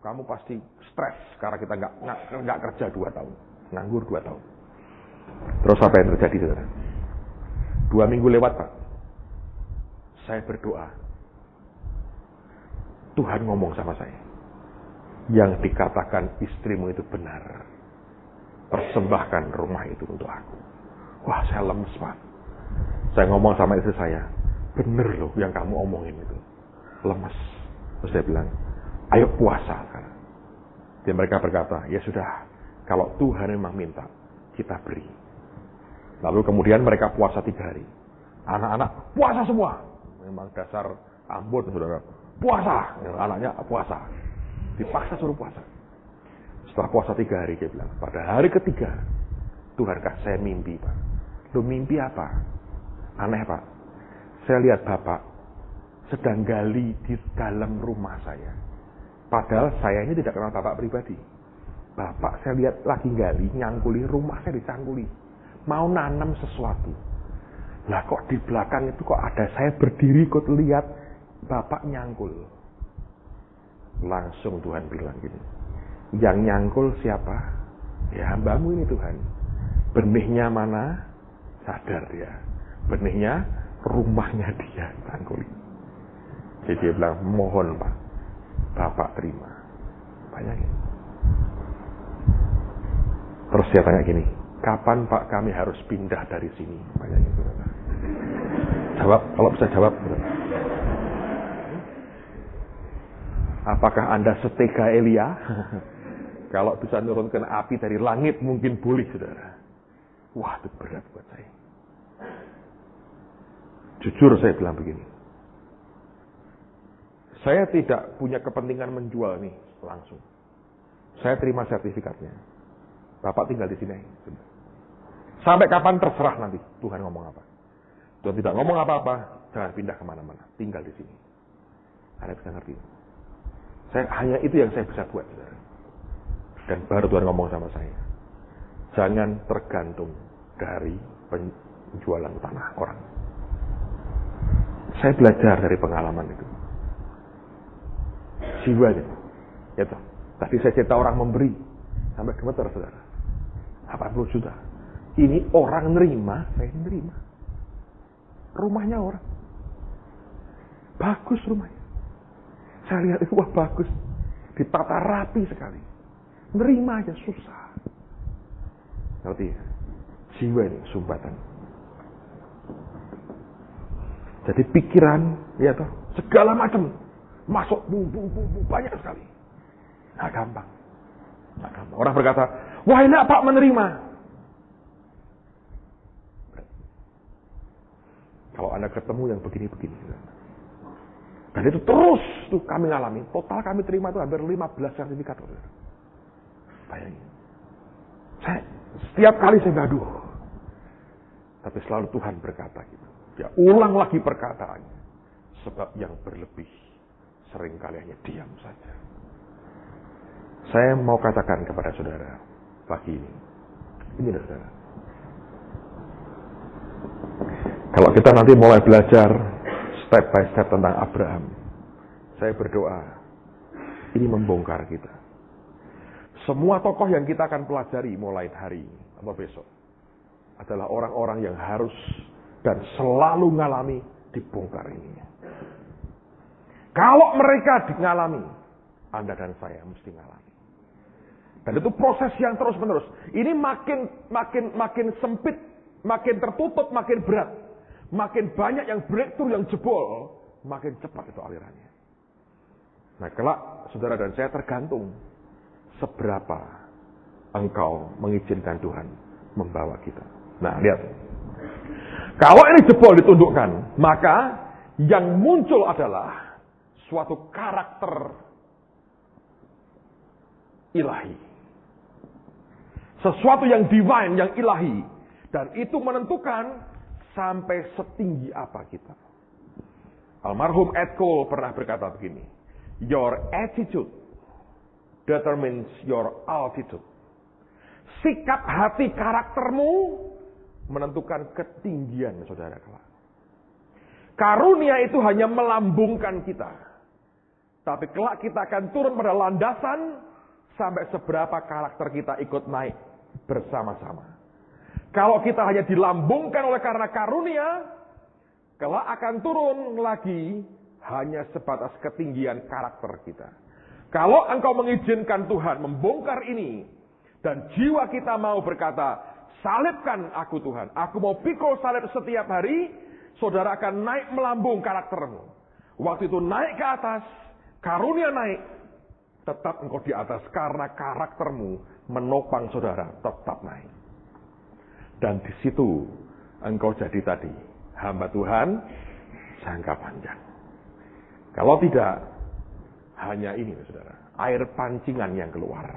[SPEAKER 1] Kamu pasti stres karena kita nggak kerja 2 tahun, nganggur 2 tahun. Terus apa yang terjadi, saudara? 2 minggu lewat, Pak. Saya berdoa. Tuhan ngomong sama saya. Yang dikatakan istrimu itu benar. Persembahkan rumah itu untuk aku. Wah, saya lemes, Pak. Saya ngomong sama istri saya. Bener loh yang kamu omongin itu. Lemes. Terus saya bilang, ayo puasa sekarang. Dan mereka berkata, ya sudah. Kalau Tuhan memang minta, kita beri. Lalu kemudian mereka puasa 3 hari. Anak-anak puasa semua. Memang dasar Ambon, saudara. Puasa. Anaknya puasa. Dipaksa suruh puasa. Setelah puasa 3 hari, dia bilang, pada hari ketiga, Tuhan kasih saya mimpi, Pak. Loh, mimpi apa? Aneh, Pak. Saya lihat Bapak sedang gali di dalam rumah saya. Padahal saya ini tidak kenal Bapak pribadi. Bapak saya lihat lagi gali, nyangkuli, rumah saya dicangkuli. Mau nanam sesuatu. Lah kok di belakang itu kok ada saya berdiri, kok lihat Bapak nyangkul. Langsung Tuhan bilang gini, yang nyangkul siapa? Ya hambamu ini Tuhan. Benihnya mana? Sadar dia. Benihnya rumahnya dia tangkuli. Jadi dia bilang, mohon Pak, Bapak terima. Bayangin. Terus dia tanya gini, kapan Pak kami harus pindah dari sini? Bayangin. Jawab, kalau bisa jawab. Apakah Anda setega Elia? Kalau bisa nurunkan api dari langit mungkin boleh, saudara. Wah, itu berat buat saya. Jujur saya bilang begini. Saya tidak punya kepentingan menjual nih langsung. Saya terima sertifikatnya. Bapak tinggal di sini. Sampai kapan terserah nanti Tuhan ngomong apa. Tuhan tidak ngomong apa-apa, jangan pindah kemana-mana. Tinggal di sini. Anda bisa ngerti. Hanya itu yang saya bisa buat, saudara. Dan baru Tuhan ngomong sama saya. Jangan tergantung dari penjualan tanah orang. Saya belajar dari pengalaman itu. Jiwanya. Ya toh. Tadi saya cerita orang memberi. Sampai gemeter, saudara. 80 juta. Ini orang nerima, saya nerima. Rumahnya orang. Bagus rumahnya. Saya lihat itu, wah bagus. Ditata rapi sekali. Nerima aja susah. Ngerti ya? Jiwa ini sumbatan. Jadi pikiran, ya toh, segala macam masuk bumbu banyak sekali. Nah gampang. Orang berkata, wah enak Pak menerima. Kalau Anda ketemu yang begini-begini. Dan itu terus tuh kami ngalami. Total kami terima itu hampir 15 sertifikat. Bayangin. Saya setiap kali saya gaduh. Tapi selalu Tuhan berkata gitu. Ya ulang lagi perkataannya. Sebab yang berlebih seringkali hanya diam saja. Saya mau katakan kepada saudara pagi ini. Ini saudara. Kalau kita nanti mulai belajar step by step tentang Abraham, saya berdoa ini membongkar kita. Semua tokoh yang kita akan pelajari mulai hari ini atau besok adalah orang-orang yang harus dan selalu mengalami dibongkar ini. Kalau mereka mengalami, Anda dan saya mesti mengalami. Dan itu proses yang terus-menerus. Ini makin sempit, makin tertutup, makin berat. Makin banyak yang breakthrough, yang jebol, makin cepat itu alirannya. Nah, kelak saudara dan saya tergantung seberapa engkau mengizinkan Tuhan membawa kita. Nah, lihat. Kalau ini jebol ditundukkan, maka yang muncul adalah suatu karakter ilahi. Sesuatu yang divine, yang ilahi. Dan itu menentukan sampai setinggi apa kita. Almarhum Ed Cole pernah berkata begini. Your attitude determines your altitude. Sikap hati karaktermu menentukan ketinggian saudara kelak. Karunia itu hanya melambungkan kita. Tapi kelak kita akan turun pada landasan sampai seberapa karakter kita ikut naik bersama-sama. Kalau kita hanya dilambungkan oleh karena karunia, kelak akan turun lagi hanya sebatas ketinggian karakter kita. Kalau engkau mengizinkan Tuhan membongkar ini, dan jiwa kita mau berkata, salibkan aku Tuhan, aku mau pikul salib setiap hari, saudara akan naik melambung karaktermu. Waktu itu naik ke atas, karunia naik, tetap engkau di atas karena karaktermu menopang saudara tetap naik. Dan di situ engkau jadi tadi hamba Tuhan jangka panjang. Kalau tidak, hanya ini saudara, air pancingan yang keluar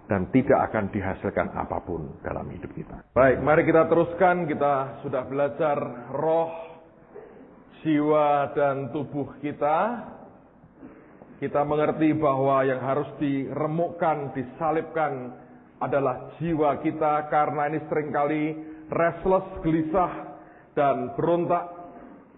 [SPEAKER 1] dan tidak akan dihasilkan apapun dalam hidup kita. Baik, mari kita teruskan. Kita sudah belajar roh, jiwa dan tubuh kita. Kita mengerti bahwa yang harus diremukkan, disalibkan adalah jiwa kita, karena ini seringkali restless, gelisah, dan berontak,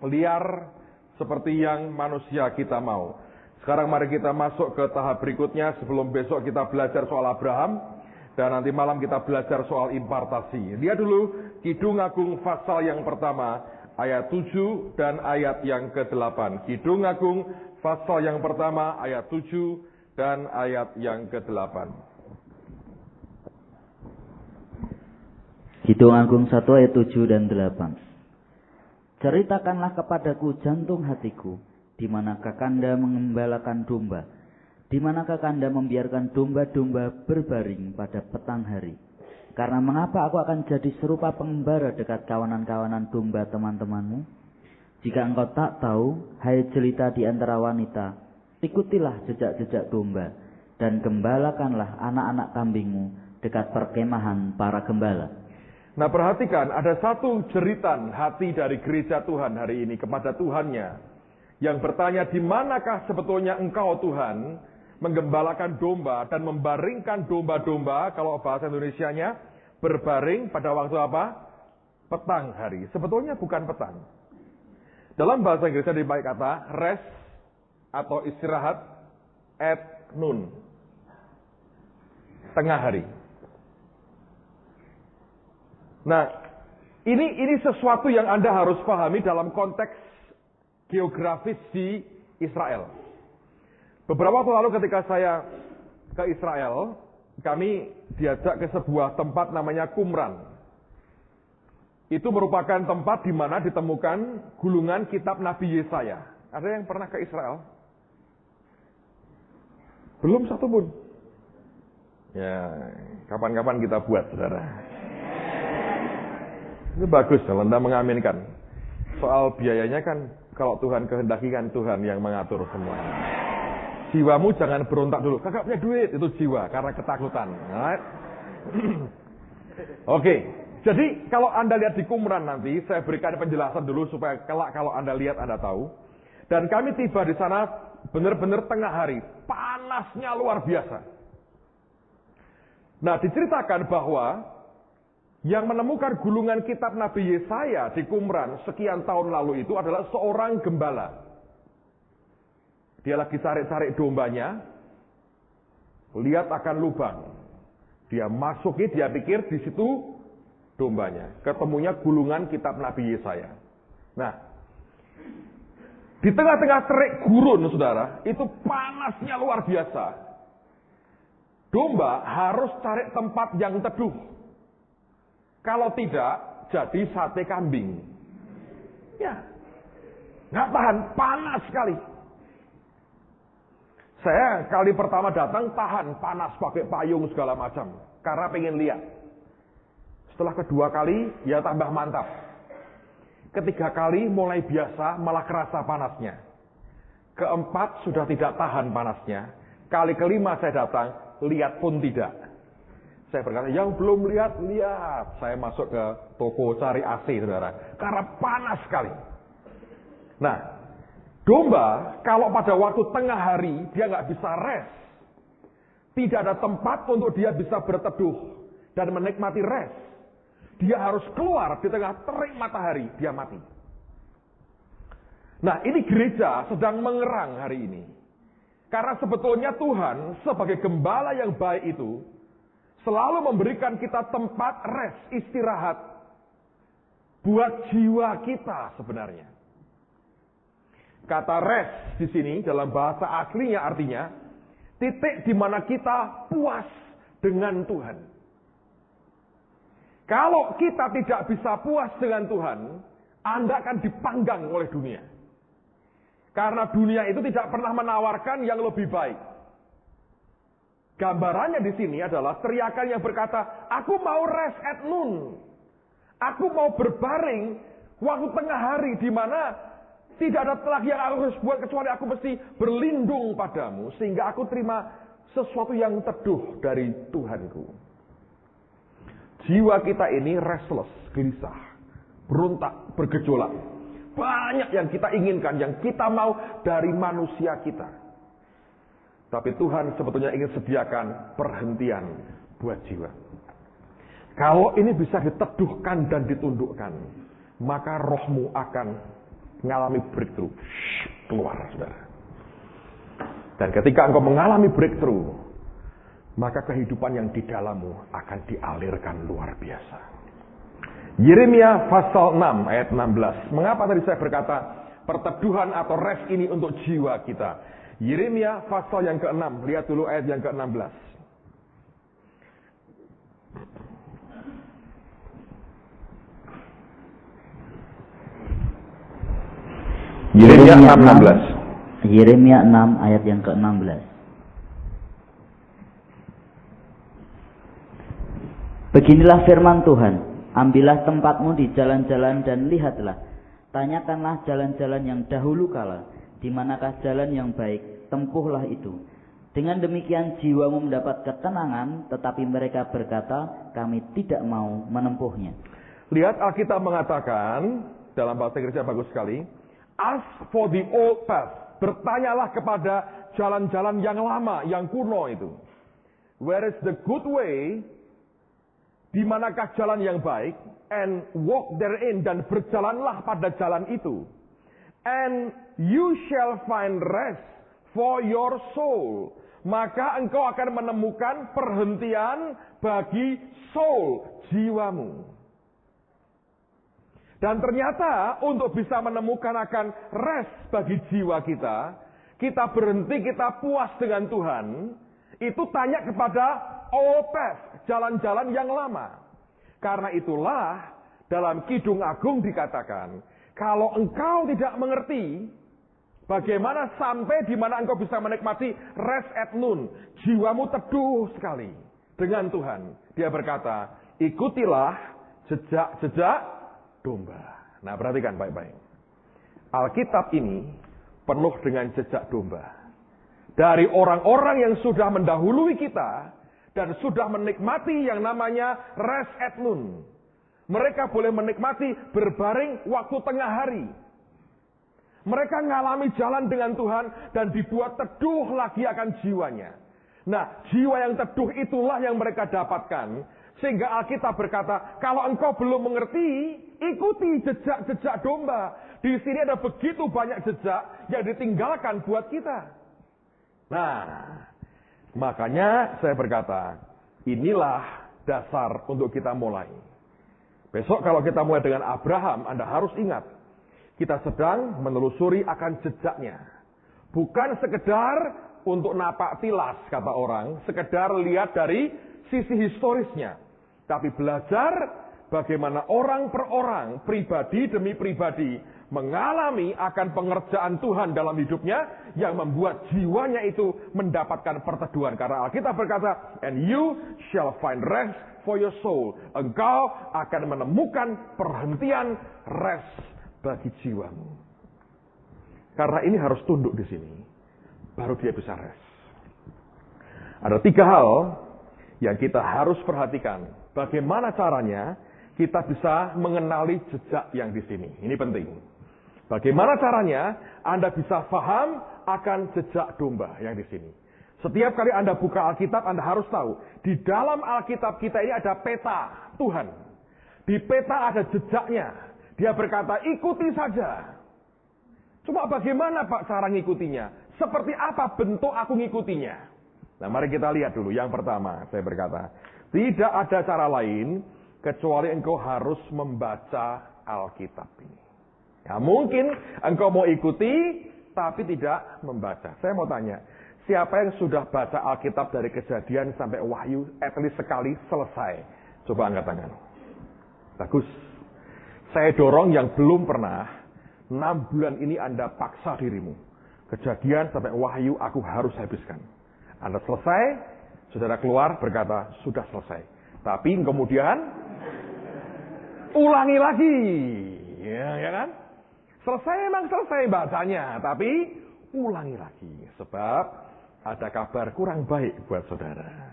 [SPEAKER 1] liar, seperti yang manusia kita mau. Sekarang mari kita masuk ke tahap berikutnya, sebelum besok kita belajar soal Abraham, dan nanti malam kita belajar soal impartasi. Lihat dulu Kidung Agung pasal yang pertama, ayat 7 dan ayat yang ke-8. Kidung Agung pasal yang pertama, ayat 7 dan ayat yang ke-8.
[SPEAKER 2] Kidung Agung 1 ayat 7 dan 8. Ceritakanlah kepadaku jantung hatiku, di manakah Kanda mengembalakan domba, di manakah Kanda membiarkan domba-domba berbaring pada petang hari. Karena mengapa aku akan jadi serupa pengembara dekat kawanan-kawanan domba teman-temanmu? Jika engkau tak tahu, hai jelita di antara wanita, ikutilah jejak-jejak domba, dan gembalakanlah anak-anak kambingmu dekat perkemahan para gembala.
[SPEAKER 1] Nah, perhatikan, ada satu jeritan hati dari gereja Tuhan hari ini kepada Tuhannya, yang bertanya, di manakah sebetulnya engkau Tuhan menggembalakan domba dan membaringkan domba-domba, kalau bahasa Indonesianya berbaring pada waktu apa? petang hari. Sebetulnya bukan petang. Dalam bahasa Inggrisnya dipakai kata rest atau istirahat at noon. Tengah hari. Nah, ini sesuatu yang Anda harus pahami dalam konteks geografis di Israel. Beberapa waktu lalu ketika saya ke Israel, kami diajak ke sebuah tempat namanya Qumran. Itu merupakan tempat di mana ditemukan gulungan kitab Nabi Yesaya. Ada yang pernah ke Israel? Belum satu pun. Ya, kapan-kapan kita buat, saudara. Itu bagus kalau Anda mengaminkan. Soal biayanya kan, kalau Tuhan kehendaki kan Tuhan yang mengatur semua. Jiwamu jangan berontak dulu. Kakak punya duit, itu jiwa karena ketakutan. Right? Oke. Jadi kalau Anda lihat di Qumran nanti, saya berikan penjelasan dulu supaya kelak kalau Anda lihat Anda tahu. Dan kami tiba di sana benar-benar tengah hari, panasnya luar biasa. Nah, diceritakan bahwa yang menemukan gulungan kitab Nabi Yesaya di Qumran sekian tahun lalu itu adalah seorang gembala. Dia lagi cari-cari dombanya, lihat akan lubang. Dia masuki, dia pikir di situ dombanya. Ketemunya gulungan kitab Nabi Yesaya. Nah, di tengah-tengah terik gurun, saudara, itu panasnya luar biasa. Domba harus cari tempat yang teduh. Kalau tidak, jadi sate kambing. Ya, nggak tahan, panas sekali. Saya kali pertama datang tahan panas pakai payung segala macam. Karena pengen lihat. Setelah kedua kali, ya tambah mantap. Ketiga kali mulai biasa, malah kerasa panasnya. Keempat sudah tidak tahan panasnya. Kali kelima saya datang, lihat pun tidak. Saya berkata, yang belum lihat, lihat. Saya masuk ke toko cari AC, saudara. Karena panas sekali. Nah, domba, kalau pada waktu tengah hari, dia nggak bisa rest. Tidak ada tempat untuk dia bisa berteduh dan menikmati rest. Dia harus keluar di tengah terik matahari, dia mati. Nah, ini gereja sedang mengerang hari ini. Karena sebetulnya Tuhan sebagai gembala yang baik itu selalu memberikan kita tempat rest, istirahat buat jiwa kita sebenarnya. Kata rest di sini dalam bahasa aslinya artinya titik di mana kita puas dengan Tuhan. Kalau kita tidak bisa puas dengan Tuhan, Anda akan dipanggang oleh dunia. Karena dunia itu tidak pernah menawarkan yang lebih baik. Gambarannya di sini adalah teriakan yang berkata, aku mau rest at noon. Aku mau berbaring waktu tengah hari di mana tidak ada lagi yang aku harus buat kecuali aku mesti berlindung padamu. Sehingga aku terima sesuatu yang teduh dari Tuhanku. Jiwa kita ini restless, gelisah, berontak, bergejolak. Banyak yang kita inginkan, yang kita mau dari manusia kita. Tapi Tuhan sebetulnya ingin sediakan perhentian buat jiwa. Kalau ini bisa diteduhkan dan ditundukkan, maka rohmu akan mengalami breakthrough. Keluar, saudara. Dan ketika engkau mengalami breakthrough, maka kehidupan yang di dalammu akan dialirkan luar biasa. Yeremia pasal 6 ayat 16. Mengapa tadi saya berkata perteduhan atau rest ini untuk jiwa kita? Yeremia pasal yang ke-6. Lihat dulu ayat yang ke-16. Yeremia 6:16.
[SPEAKER 2] Yeremia 6 ayat yang ke-16. Beginilah firman Tuhan, ambillah tempatmu di jalan-jalan dan lihatlah. Tanyakanlah jalan-jalan yang dahulu kala, di manakah jalan yang baik, tempuhlah itu. Dengan demikian jiwamu mendapat ketenangan, tetapi mereka berkata, kami tidak mau menempuhnya.
[SPEAKER 1] Lihat Alkitab mengatakan, dalam bahasa Inggrisnya bagus sekali, ask for the old path. Bertanyalah kepada jalan-jalan yang lama, yang kuno itu. Where is the good way? Di manakah jalan yang baik? And walk therein, dan berjalanlah pada jalan itu. And you shall find rest for your soul. Maka engkau akan menemukan perhentian bagi soul, jiwamu. Dan ternyata untuk bisa menemukan akan rest bagi jiwa kita, kita berhenti, kita puas dengan Tuhan, itu tanya kepada old path, jalan-jalan yang lama. Karena itulah dalam Kidung Agung dikatakan, kalau engkau tidak mengerti bagaimana sampai di mana engkau bisa menikmati rest at noon, jiwamu teduh sekali dengan Tuhan. Dia berkata, ikutilah jejak-jejak domba. Nah, perhatikan baik-baik. Alkitab ini penuh dengan jejak domba. Dari orang-orang yang sudah mendahului kita dan sudah menikmati yang namanya rest at noon. Mereka boleh menikmati berbaring waktu tengah hari. Mereka mengalami jalan dengan Tuhan dan dibuat teduh lagi akan jiwanya. Nah, jiwa yang teduh itulah yang mereka dapatkan. Sehingga Alkitab berkata, kalau engkau belum mengerti, ikuti jejak-jejak domba. Di sini ada begitu banyak jejak yang ditinggalkan buat kita. Nah, makanya saya berkata, inilah dasar untuk kita mulai. Besok kalau kita mulai dengan Abraham, Anda harus ingat, kita sedang menelusuri akan jejaknya. Bukan sekedar untuk napak tilas, kata orang, sekedar lihat dari sisi historisnya. Tapi belajar bagaimana orang per orang, pribadi demi pribadi, mengalami akan pengerjaan Tuhan dalam hidupnya yang membuat jiwanya itu mendapatkan perteduhan. Karena Alkitab berkata, and you shall find rest for your soul. Engkau akan menemukan perhentian rest bagi jiwamu. Karena ini harus tunduk di sini, baru dia bisa rest. Ada 3 hal yang kita harus perhatikan. Bagaimana caranya kita bisa mengenali jejak yang di sini. Ini penting. Bagaimana caranya Anda bisa paham akan jejak domba yang di sini. Setiap kali Anda buka Alkitab, Anda harus tahu. Di dalam Alkitab kita ini ada peta Tuhan. Di peta ada jejaknya. Dia berkata, ikuti saja. Cuma bagaimana Pak cara ngikutinya? Seperti apa bentuk aku ngikutinya? Nah, mari kita lihat dulu. Yang pertama, saya berkata, tidak ada cara lain kecuali engkau harus membaca Alkitab ini. Ya, mungkin engkau mau ikuti, tapi tidak membaca. Saya mau tanya, siapa yang sudah baca Alkitab dari Kejadian sampai Wahyu, at least sekali selesai? Coba angkat tangan. Bagus. Saya dorong yang belum pernah, 6 bulan ini Anda paksa dirimu. Kejadian sampai Wahyu aku harus habiskan. Anda selesai, saudara keluar berkata, sudah selesai. Tapi kemudian, ulangi lagi. Ya kan? Selesai emang selesai bacanya, tapi ulangi lagi. Sebab ada kabar kurang baik buat saudara.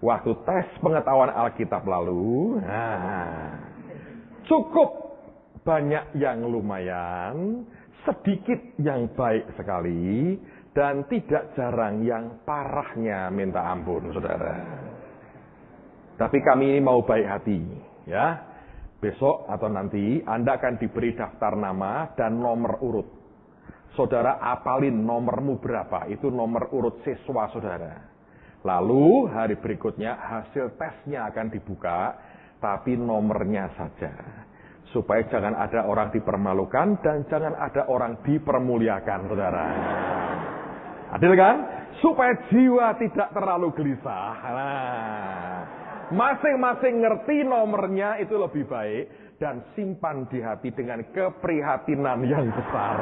[SPEAKER 1] Waktu tes pengetahuan Alkitab lalu, cukup banyak yang lumayan, sedikit yang baik sekali, dan tidak jarang yang parahnya minta ampun, saudara. Tapi kami ini mau baik hati, ya. Besok atau nanti Anda akan diberi daftar nama dan nomor urut. Saudara apalin nomormu berapa, itu nomor urut siswa saudara. Lalu hari berikutnya hasil tesnya akan dibuka, tapi nomornya saja. Supaya jangan ada orang dipermalukan dan jangan ada orang dipermuliakan, saudara. Adil kan? Supaya jiwa tidak terlalu gelisah. Nah, masing-masing ngerti nomornya itu lebih baik dan simpan di hati dengan keprihatinan yang besar.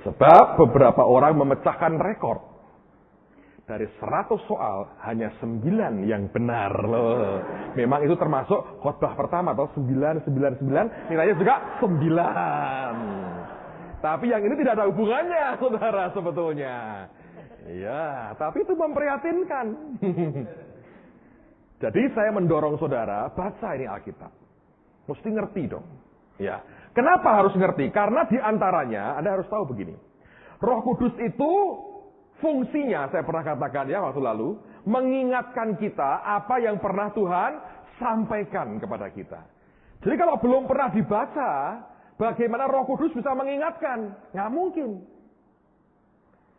[SPEAKER 1] Sebab beberapa orang memecahkan rekor. Dari 100 soal hanya 9 yang benar loh. Memang itu termasuk khotbah pertama atau 999, nilainya juga 9. Tapi yang ini tidak ada hubungannya, saudara, sebetulnya. Iya, tapi itu memprihatinkan. Jadi saya mendorong saudara, baca ini Alkitab. Mesti ngerti dong. Ya. Kenapa harus ngerti? Karena diantaranya, Anda harus tahu begini. Roh Kudus itu Fungsinya, saya pernah katakan ya waktu lalu, mengingatkan kita apa yang pernah Tuhan sampaikan kepada kita. Jadi kalau belum pernah dibaca, bagaimana Roh Kudus bisa mengingatkan? Nggak mungkin.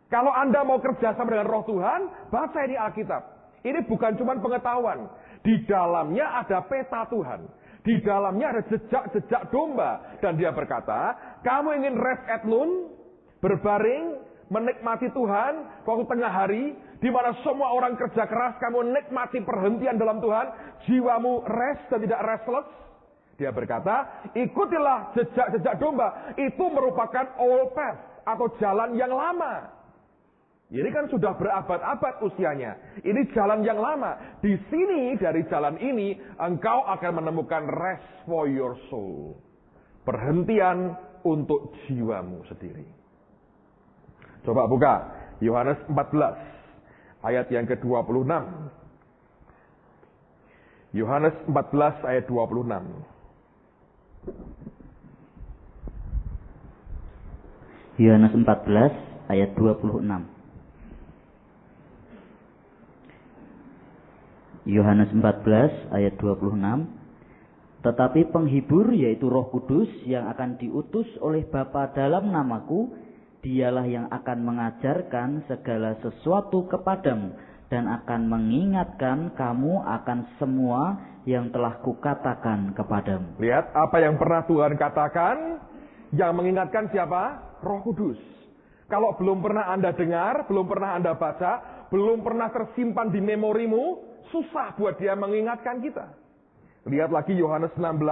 [SPEAKER 1] Kalau Anda mau kerjasama dengan Roh Tuhan, baca ini Alkitab. Ini bukan cuma pengetahuan. Di dalamnya ada peta Tuhan. Di dalamnya ada jejak-jejak domba. Dan dia berkata, kamu ingin rest at noon, berbaring, menikmati Tuhan, waktu tengah hari, di mana semua orang kerja keras, kamu nikmati perhentian dalam Tuhan, jiwamu rest dan tidak restless. Dia berkata, ikutilah jejak-jejak domba. Itu merupakan old path, atau jalan yang lama. Ini kan sudah berabad-abad usianya. Ini jalan yang lama. Di sini, dari jalan ini, engkau akan menemukan rest for your soul. Perhentian untuk jiwamu sendiri. Coba buka Yohanes 14, ayat yang ke-26. Yohanes 14, ayat 26.
[SPEAKER 2] Yohanes 14, ayat 26. Yohanes 14 ayat 26. Tetapi penghibur yaitu Roh Kudus yang akan diutus oleh Bapa dalam namaku, dialah yang akan mengajarkan segala sesuatu kepadamu dan akan mengingatkan kamu akan semua yang telah kukatakan kepadamu.
[SPEAKER 1] Lihat apa yang pernah Tuhan katakan, yang mengingatkan siapa? Roh Kudus. Kalau belum pernah Anda dengar, belum pernah Anda baca, belum pernah tersimpan di memorimu, susah buat dia mengingatkan kita. Lihat lagi Yohanes 16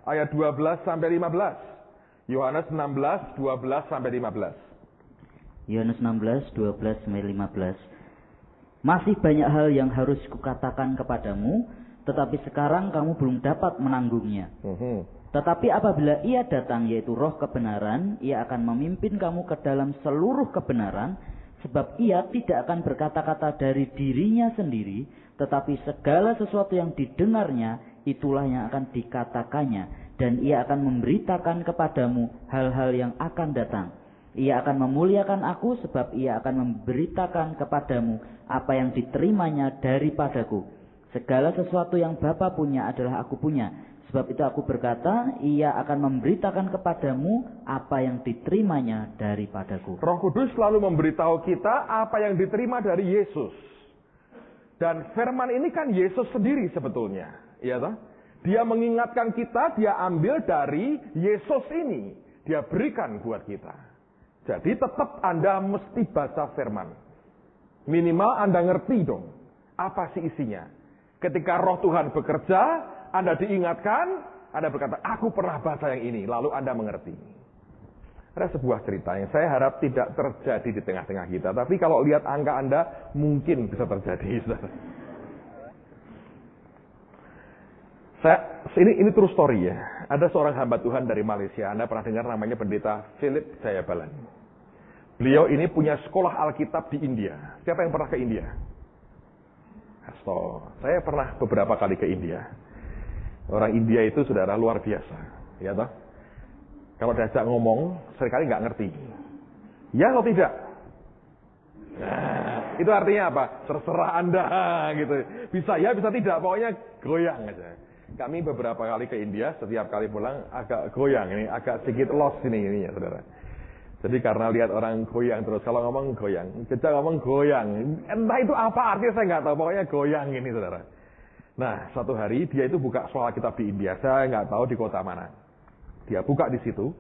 [SPEAKER 1] ayat 12 sampai 15. Yohanes 16 12 sampai 15.
[SPEAKER 2] Yohanes 16 12 sampai 15. Masih banyak hal yang harus kukatakan kepadamu, tetapi sekarang kamu belum dapat menanggungnya. Tetapi apabila Ia datang, yaitu Roh kebenaran, Ia akan memimpin kamu ke dalam seluruh kebenaran, sebab Ia tidak akan berkata-kata dari dirinya sendiri, tetapi segala sesuatu yang didengarnya, itulah yang akan dikatakannya. Dan Ia akan memberitakan kepadamu hal-hal yang akan datang. Ia akan memuliakan aku, sebab Ia akan memberitakan kepadamu apa yang diterimanya daripadaku. Segala sesuatu yang Bapa punya adalah aku punya. Sebab itu aku berkata, Ia akan memberitakan kepadamu apa yang diterimanya daripadaku.
[SPEAKER 1] Roh Kudus selalu memberitahu kita apa yang diterima dari Yesus. Dan firman ini kan Yesus sendiri sebetulnya. Ya toh? Dia mengingatkan kita, dia ambil dari Yesus ini. Dia berikan buat kita. Jadi tetap Anda mesti baca firman. Minimal Anda ngerti dong. Apa sih isinya? Ketika Roh Tuhan bekerja, Anda diingatkan, Anda berkata, aku pernah baca yang ini. Lalu Anda mengerti. Ada sebuah cerita yang saya harap tidak terjadi di tengah-tengah kita. Tapi kalau lihat angka Anda, mungkin bisa terjadi. Ini true story ya. Ada seorang hamba Tuhan dari Malaysia. Anda pernah dengar namanya pendeta Philip Jayabalan. Beliau ini punya sekolah Alkitab di India. Siapa yang pernah ke India? Saya pernah beberapa kali ke India. Orang India itu saudara luar biasa. Ya toh? Kalau diajak ngomong, seringkali nggak ngerti. Ya atau tidak? Nah, itu artinya apa? Terserah Anda, gitu. Bisa ya, bisa tidak. Pokoknya goyang aja. Kami beberapa kali ke India, setiap kali pulang agak goyang. Ini agak sedikit lost ini ya, saudara. Jadi karena lihat orang goyang terus. Kalau ngomong goyang, kita ngomong goyang. Entah itu apa artinya saya nggak tahu. Pokoknya goyang ini, saudara. Nah, suatu hari dia itu buka sekolah Alkitab di India. Saya nggak tahu di kota mana. Dia buka di situ,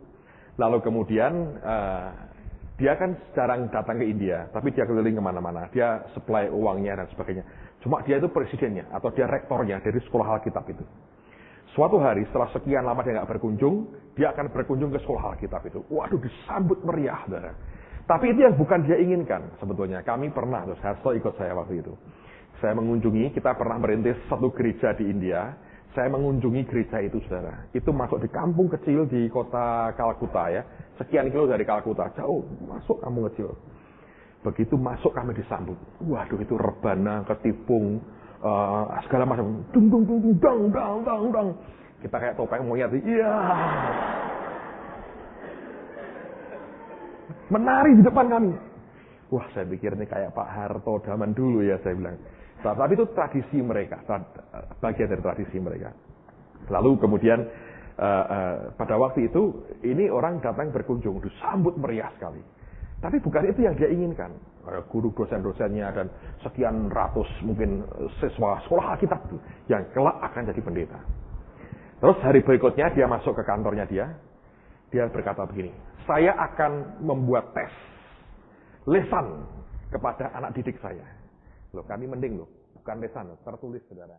[SPEAKER 1] lalu kemudian dia kan jarang datang ke India, tapi dia keliling kemana-mana, dia supply uangnya dan sebagainya. Cuma dia itu presidennya atau dia rektornya dari sekolah Alkitab itu. Suatu hari setelah sekian lama dia nggak berkunjung, dia akan berkunjung ke sekolah Alkitab itu. Waduh, disambut meriah, saudara. Tapi itu yang bukan dia inginkan sebetulnya. Kami pernah, terus Hasto ikut saya waktu itu. Saya mengunjungi, kita pernah merintis satu gereja di India. Saya mengunjungi gereja itu, saudara. Itu masuk di kampung kecil di kota Kalkuta ya. Sekian kilo dari Kalkuta. Jauh, masuk kampung kecil. Begitu masuk kami disambut. Waduh, itu rebana, ketipung, segala macam. Dung, dung, dung, dung, dang, dang, dang, dang. Kita kayak topeng monyet. Iya. Menari di depan kami. Wah, saya pikir ini kayak Pak Harto zaman dulu ya, saya bilang. Tapi itu tradisi mereka, bagian dari tradisi mereka. Lalu kemudian pada waktu itu, ini orang datang berkunjung, disambut meriah sekali. Tapi bukan itu yang dia inginkan. Guru dosen-dosennya dan sekian ratus mungkin siswa sekolah Alkitab yang kelak akan jadi pendeta. Terus hari berikutnya dia masuk ke kantornya dia berkata begini, saya akan membuat tes lesan kepada anak didik saya. Loh, kami mending loh, bukan lesan, tertulis saudara.